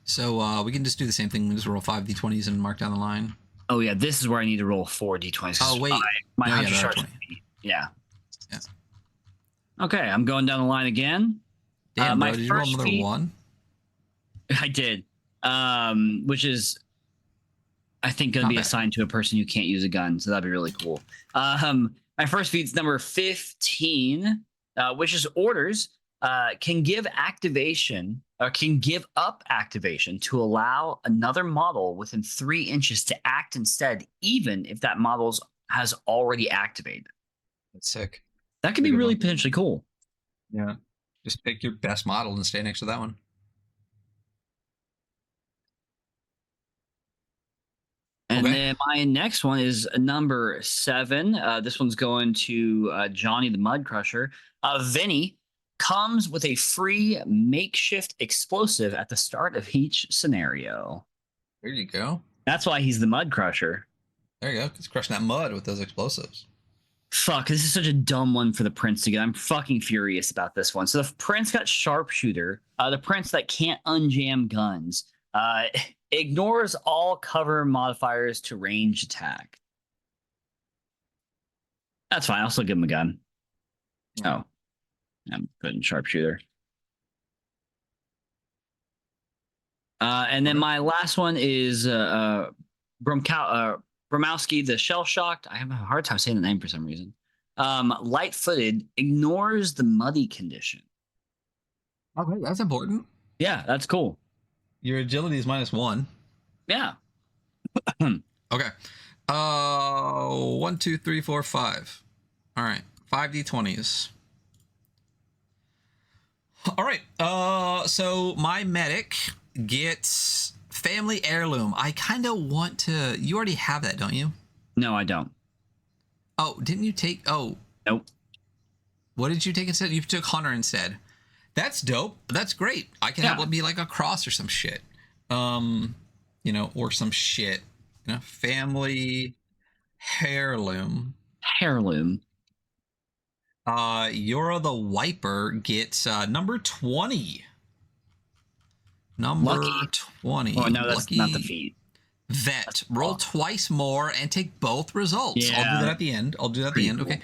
Speaker 1: So we can just do the same thing. We just roll 5 d20s and mark down the line.
Speaker 2: Oh yeah, this is where I need to roll 4 d20s.
Speaker 1: Oh wait,
Speaker 2: my 100 starts with me. Yeah. Okay, I'm going down the line again.
Speaker 1: Damn, bro, did you roll another 1?
Speaker 2: I did. Which is, I think, going to be assigned to a person who can't use a gun, so that'd be really cool. My first feat's number 15, which is orders. Can give up activation to allow another model within 3 inches to act instead, even if that model has already activated.
Speaker 1: That's sick.
Speaker 2: That could be really potentially cool.
Speaker 1: Yeah. Just pick your best model and stay next to that one.
Speaker 2: And then my next one is number 7. This one's going to Johnny the Mud Crusher. Finney comes with a free makeshift explosive at the start of each scenario.
Speaker 1: There you go.
Speaker 2: That's why he's the Mud Crusher.
Speaker 1: There you go. He's crushing that mud with those explosives.
Speaker 2: Fuck, this is such a dumb one for the Prince to get. I'm fucking furious about this one. So the Prince got Sharpshooter. The Prince that can't unjam guns. Ignores all cover modifiers to range attack. That's fine. I'll still give him a gun. Oh, I'm putting Sharpshooter. And then my last one is Bromowski, the Shell Shocked. I have a hard time saying the name for some reason. Light-footed, ignores the muddy condition.
Speaker 1: Okay, that's important.
Speaker 2: Yeah, that's cool.
Speaker 1: Your agility is -1.
Speaker 2: Yeah.
Speaker 1: Okay. 1, 2, 3, 4, 5. All right. 5 d20s. All right. So my medic gets family heirloom. I kind of want to. You already have that, don't you?
Speaker 2: No, I don't.
Speaker 1: Oh, didn't you take? Oh,
Speaker 2: nope.
Speaker 1: What did you take instead? You took Hunter instead. That's dope. That's great. I can have it be like a cross or some shit. Or some shit. Family heirloom.
Speaker 2: Heirloom.
Speaker 1: Yura the Wiper gets number 20. Number
Speaker 2: Lucky.
Speaker 1: 20.
Speaker 2: Oh, no, that's
Speaker 1: Lucky
Speaker 2: not the feat.
Speaker 1: Vet. Roll twice more and take both results.
Speaker 2: Yeah.
Speaker 1: I'll do that at the end.
Speaker 2: Cool.
Speaker 1: Okay.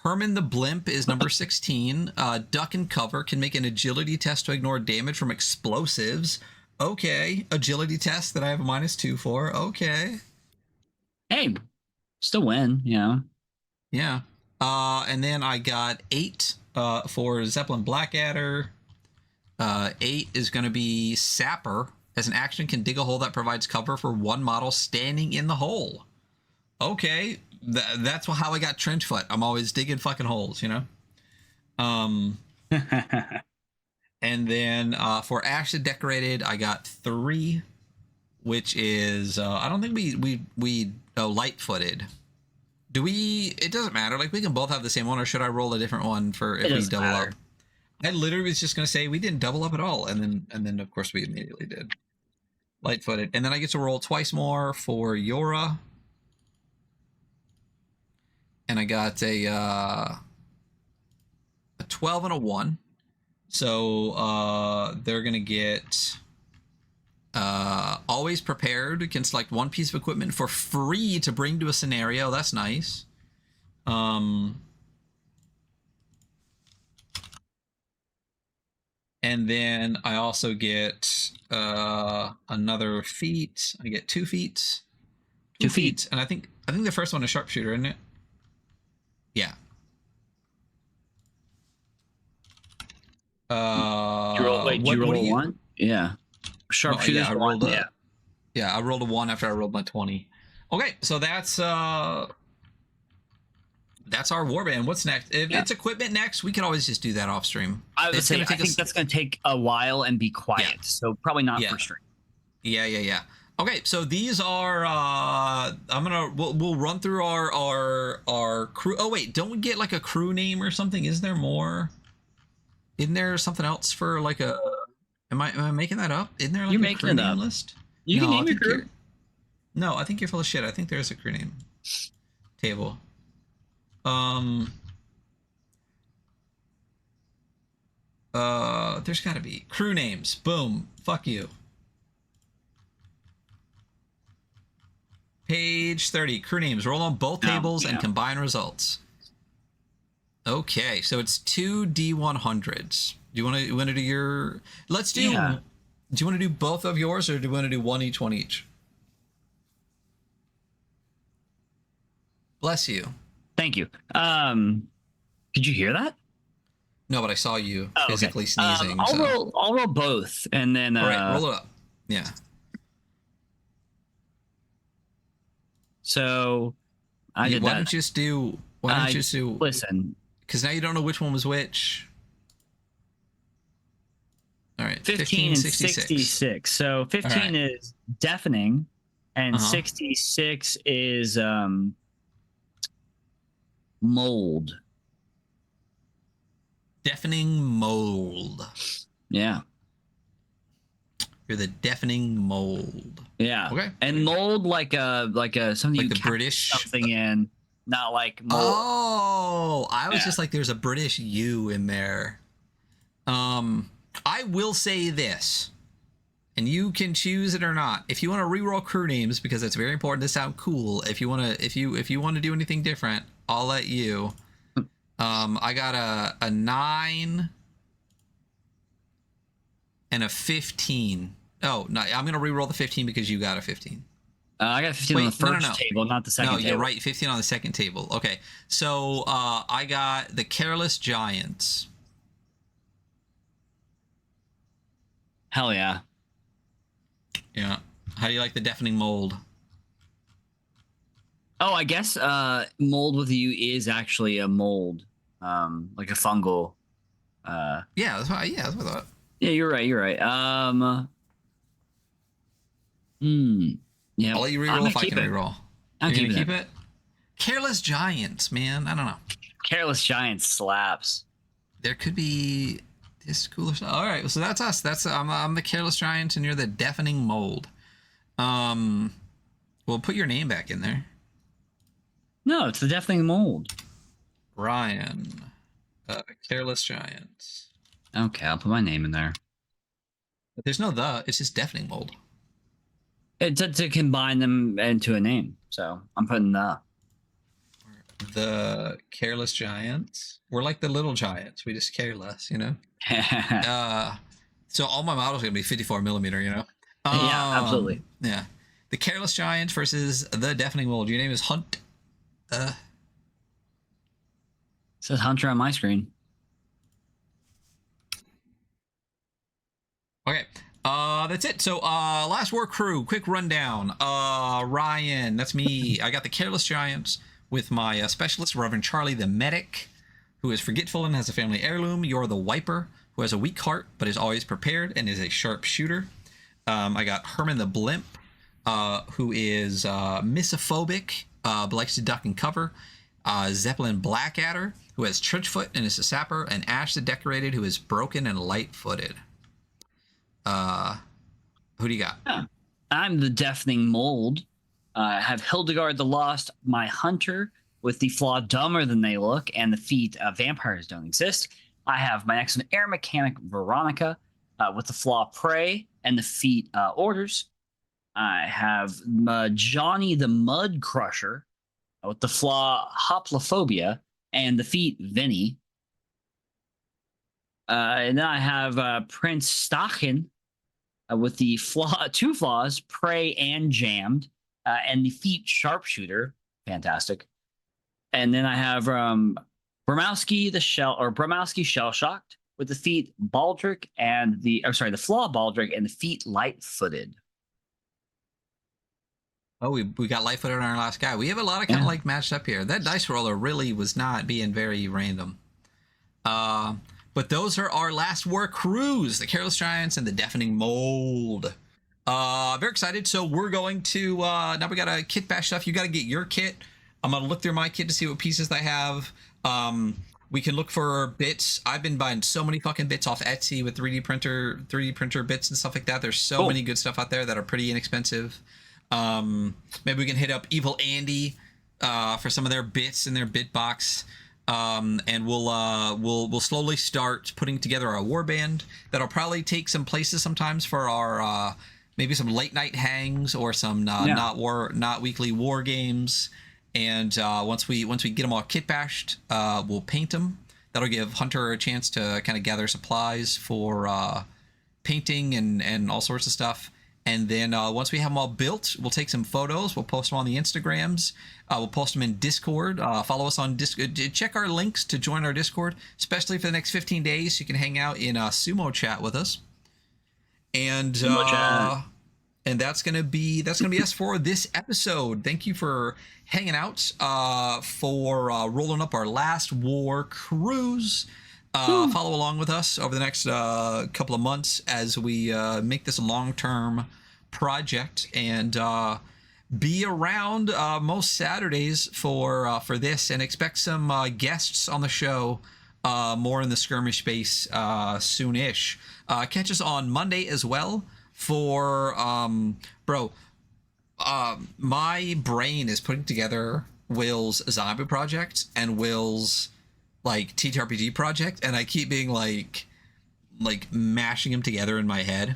Speaker 1: Herman the Blimp is number 16. Duck and Cover can make an agility test to ignore damage from explosives. Okay. Agility test that I have a -2 for. Okay.
Speaker 2: Hey, still win,
Speaker 1: Yeah. And then I got 8 for Zeppelin Blackadder. 8 is going to be Sapper. As an action, can dig a hole that provides cover for one model standing in the hole. Okay. That's how I got Trenchfoot. I'm always digging fucking holes, And then for Ashes Decorated, I got 3, which is I don't think we light-footed. Do we? It doesn't matter. Like, we can both have the same one, or should I roll a different one for if we double up? I literally was just gonna say we didn't double up at all, and then of course we immediately did. Light-footed, and then I get to roll twice more for Yora, and I got a 12 and a 1. So they're gonna get always prepared. You can select 1 piece of equipment for free to bring to a scenario. That's nice. And then I also get another feat. I get 2 feats. 2 feats. And I think the first one is sharpshooter, isn't it? Yeah.
Speaker 2: You roll a 1? Yeah. Sharpshooter.
Speaker 1: I rolled a 1 after I rolled my 20. Okay, so that's our warband. What's next? If it's equipment next, we can always just do that off stream.
Speaker 2: I think that's going to take a while and be quiet, so probably not for stream.
Speaker 1: Yeah. Okay, so these are we'll run through our crew. Oh wait, don't we get like a crew name or something? Is there more? Isn't there something else for like a? Am I making that up? Isn't there like a crew name list?
Speaker 2: You can name your crew.
Speaker 1: No, I think you're full of shit. I think there's a crew name table. There's got to be crew names. Boom. Fuck you. Page 30. Crew names. Roll on both tables and combine results. Okay, so it's 2 D100s. Do you want to do your? Let's do. Yeah. Do you want to do both of yours, or do you want to do one each? Bless you.
Speaker 2: Thank you. Did you hear that?
Speaker 1: No, but I saw you physically sneezing.
Speaker 2: I'll roll both, and then.
Speaker 1: All right, roll it up. Yeah.
Speaker 2: So, I did
Speaker 1: why
Speaker 2: that.
Speaker 1: Don't you just do? Why don't you just do?
Speaker 2: Listen.
Speaker 1: Because now you don't know which one was which. All right,
Speaker 2: 15 and 66. So 15 is deafening, and 66 is mold.
Speaker 1: Deafening mold.
Speaker 2: Yeah.
Speaker 1: You're the deafening mold.
Speaker 2: Yeah.
Speaker 1: Okay.
Speaker 2: And mold like a something
Speaker 1: like the British
Speaker 2: something in, not like mold.
Speaker 1: Oh, I was just like, there's a British U in there. I will say this, and you can choose it or not. If you want to reroll crew names, because it's very important to sound cool. If you want to do anything different, I'll let you. I got a 9 and a 15. Oh no, I'm gonna reroll the 15 because you got a 15.
Speaker 2: I got 15 on the first table, not the second table.
Speaker 1: No, you're right. 15 on the second table. Okay, so I got the Careless Giants.
Speaker 2: Hell yeah.
Speaker 1: Yeah. How do you like the Deafening Mold?
Speaker 2: Oh, I guess mold with you is actually a mold, like a fungal.
Speaker 1: Yeah, that's what I thought.
Speaker 2: Yeah, you're right. Yeah.
Speaker 1: I'll let you reroll if I can reroll.
Speaker 2: I'm gonna
Speaker 1: keep it. Careless Giants, man. I don't know.
Speaker 2: Careless Giants slaps.
Speaker 1: There could be this cooler stuff. All right, so that's us. I'm the Careless Giant, and you're the Deafening Mold. We'll put your name back in there.
Speaker 2: No, it's the Deafening Mold.
Speaker 1: Ryan, Careless Giants.
Speaker 2: Okay, I'll put my name in there.
Speaker 1: But there's no the. It's just Deafening Mold.
Speaker 2: To combine them into a name. So I'm putting
Speaker 1: the Careless Giants. We're like the little giants. We just care less, you know? So all my models are going to be 54 millimeter, you know?
Speaker 2: Yeah, absolutely.
Speaker 1: Yeah. The Careless Giants versus the Deafening Mold. Your name is Hunt.
Speaker 2: It says Hunter on my screen.
Speaker 1: Okay. That's it. So last war crew, quick rundown. Ryan, that's me. I got the Careless Giants with my specialist, Reverend Charlie the Medic, who is forgetful and has a family heirloom. You're the Wiper, who has a weak heart but is always prepared and is a sharp shooter. I got Herman the Blimp, who is misophobic but likes to duck and cover. Zeppelin Blackadder, who has Trenchfoot and is a sapper. And Ash the Decorated, who is broken and light-footed. Who do you got?
Speaker 2: Yeah. I'm the Deafening Mold. I have Hildegard the Lost, my hunter, with the flaw dumber than they look, and the feat vampires don't exist. I have my next one, Air Mechanic Veronica, with the flaw prey, and the feat orders. I have Johnny the Mud Crusher, with the flaw hoplophobia, and the feat Finney. And then I have Prince Stachin, with the two flaws, prey and jammed, and the feat sharpshooter, fantastic. And then I have Bramowski Shell Shocked, with the feat Baldric and the flaw Baldric and the feat Light Footed.
Speaker 1: Oh, we got light-footed on our last guy. We have a lot of kind of like matched up here. That dice roller really was not being very random. But those are our last war crews, the Careless Giants and the Deafening Mold. Very excited. So we're going to, now we got a kit bash stuff. You got to get your kit. I'm going to look through my kit to see what pieces I have. We can look for bits. I've been buying so many fucking bits off Etsy with 3D printer bits and stuff like that. There's so many good stuff out there that are pretty inexpensive. Maybe we can hit up Evil Andy for some of their bits in their bit box. And we'll slowly start putting together our war band. That'll probably take some places sometimes for our maybe some late night hangs or some not weekly war games. And once we get them all kit bashed, we'll paint them. That'll give Hunter a chance to kind of gather supplies for painting and all sorts of stuff. And then once we have them all built, we'll take some photos. We'll post them on the Instagrams. We'll post them in Discord. Follow us on Discord. Check our links to join our Discord, especially for the next 15 days. You can hang out in sumo chat with us. And that's gonna be us for this episode. Thank you for hanging out. For rolling up our last war cruise. Follow along with us over the next couple of months as we make this a long-term project, and be around most Saturdays for this, and expect some guests on the show more in the skirmish space soonish. Catch us on Monday as well for my brain is putting together Will's zombie project and Will's like TTRPG project, and I keep being like mashing them together in my head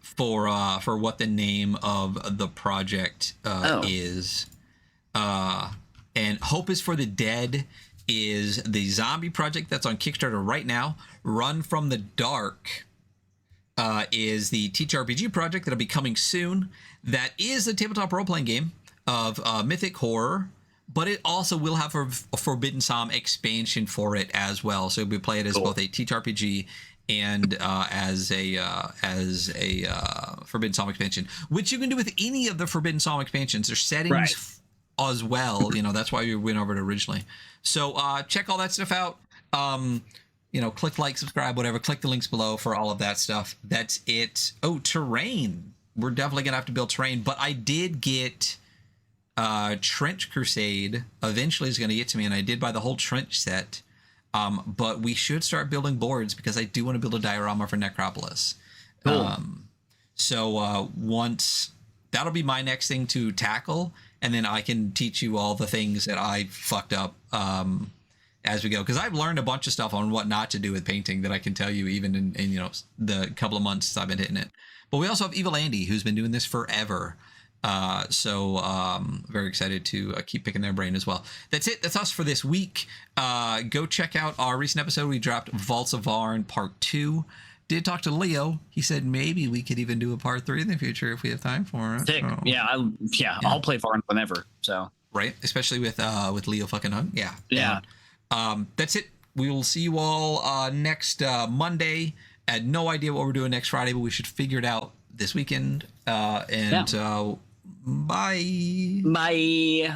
Speaker 1: for what the name of the project is. And Hope is for the Dead is the zombie project that's on Kickstarter right now. Run from the Dark is the TTRPG project that'll be coming soon. That is a tabletop role-playing game of mythic horror, but it also will have a Forbidden Psalm expansion for it as well. So we play it as both a TTRPG and as a Forbidden Psalm expansion, which you can do with any of the Forbidden Psalm expansions. There's settings as well. You know, that's why we went over it originally. So check all that stuff out. Click like, subscribe, whatever. Click the links below for all of that stuff. That's it. Oh, terrain. We're definitely gonna have to build terrain, but I did get Trench Crusade eventually is going to get to me, and I did buy the whole trench set, but we should start building boards because I do want to build a diorama for Necropolis. So once that'll be my next thing to tackle, and then I can teach you all the things that I fucked up as we go, because I've learned a bunch of stuff on what not to do with painting that I can tell you even in the couple of months since I've been hitting it. But we also have Evil Andy, who's been doing this forever. Very excited to keep picking their brain as well. That's it. That's us for this week. Go check out our recent episode. We dropped Vaults of Varn Part 2. Did talk to Leo. He said maybe we could even do a Part 3 in the future if we have time for it.
Speaker 2: So, I'll play Varn whenever. So
Speaker 1: right, especially with Leo fucking Hung. Yeah. That's it. We will see you all next Monday. I had no idea what we're doing next Friday, but we should figure it out this weekend. Bye.
Speaker 2: Bye.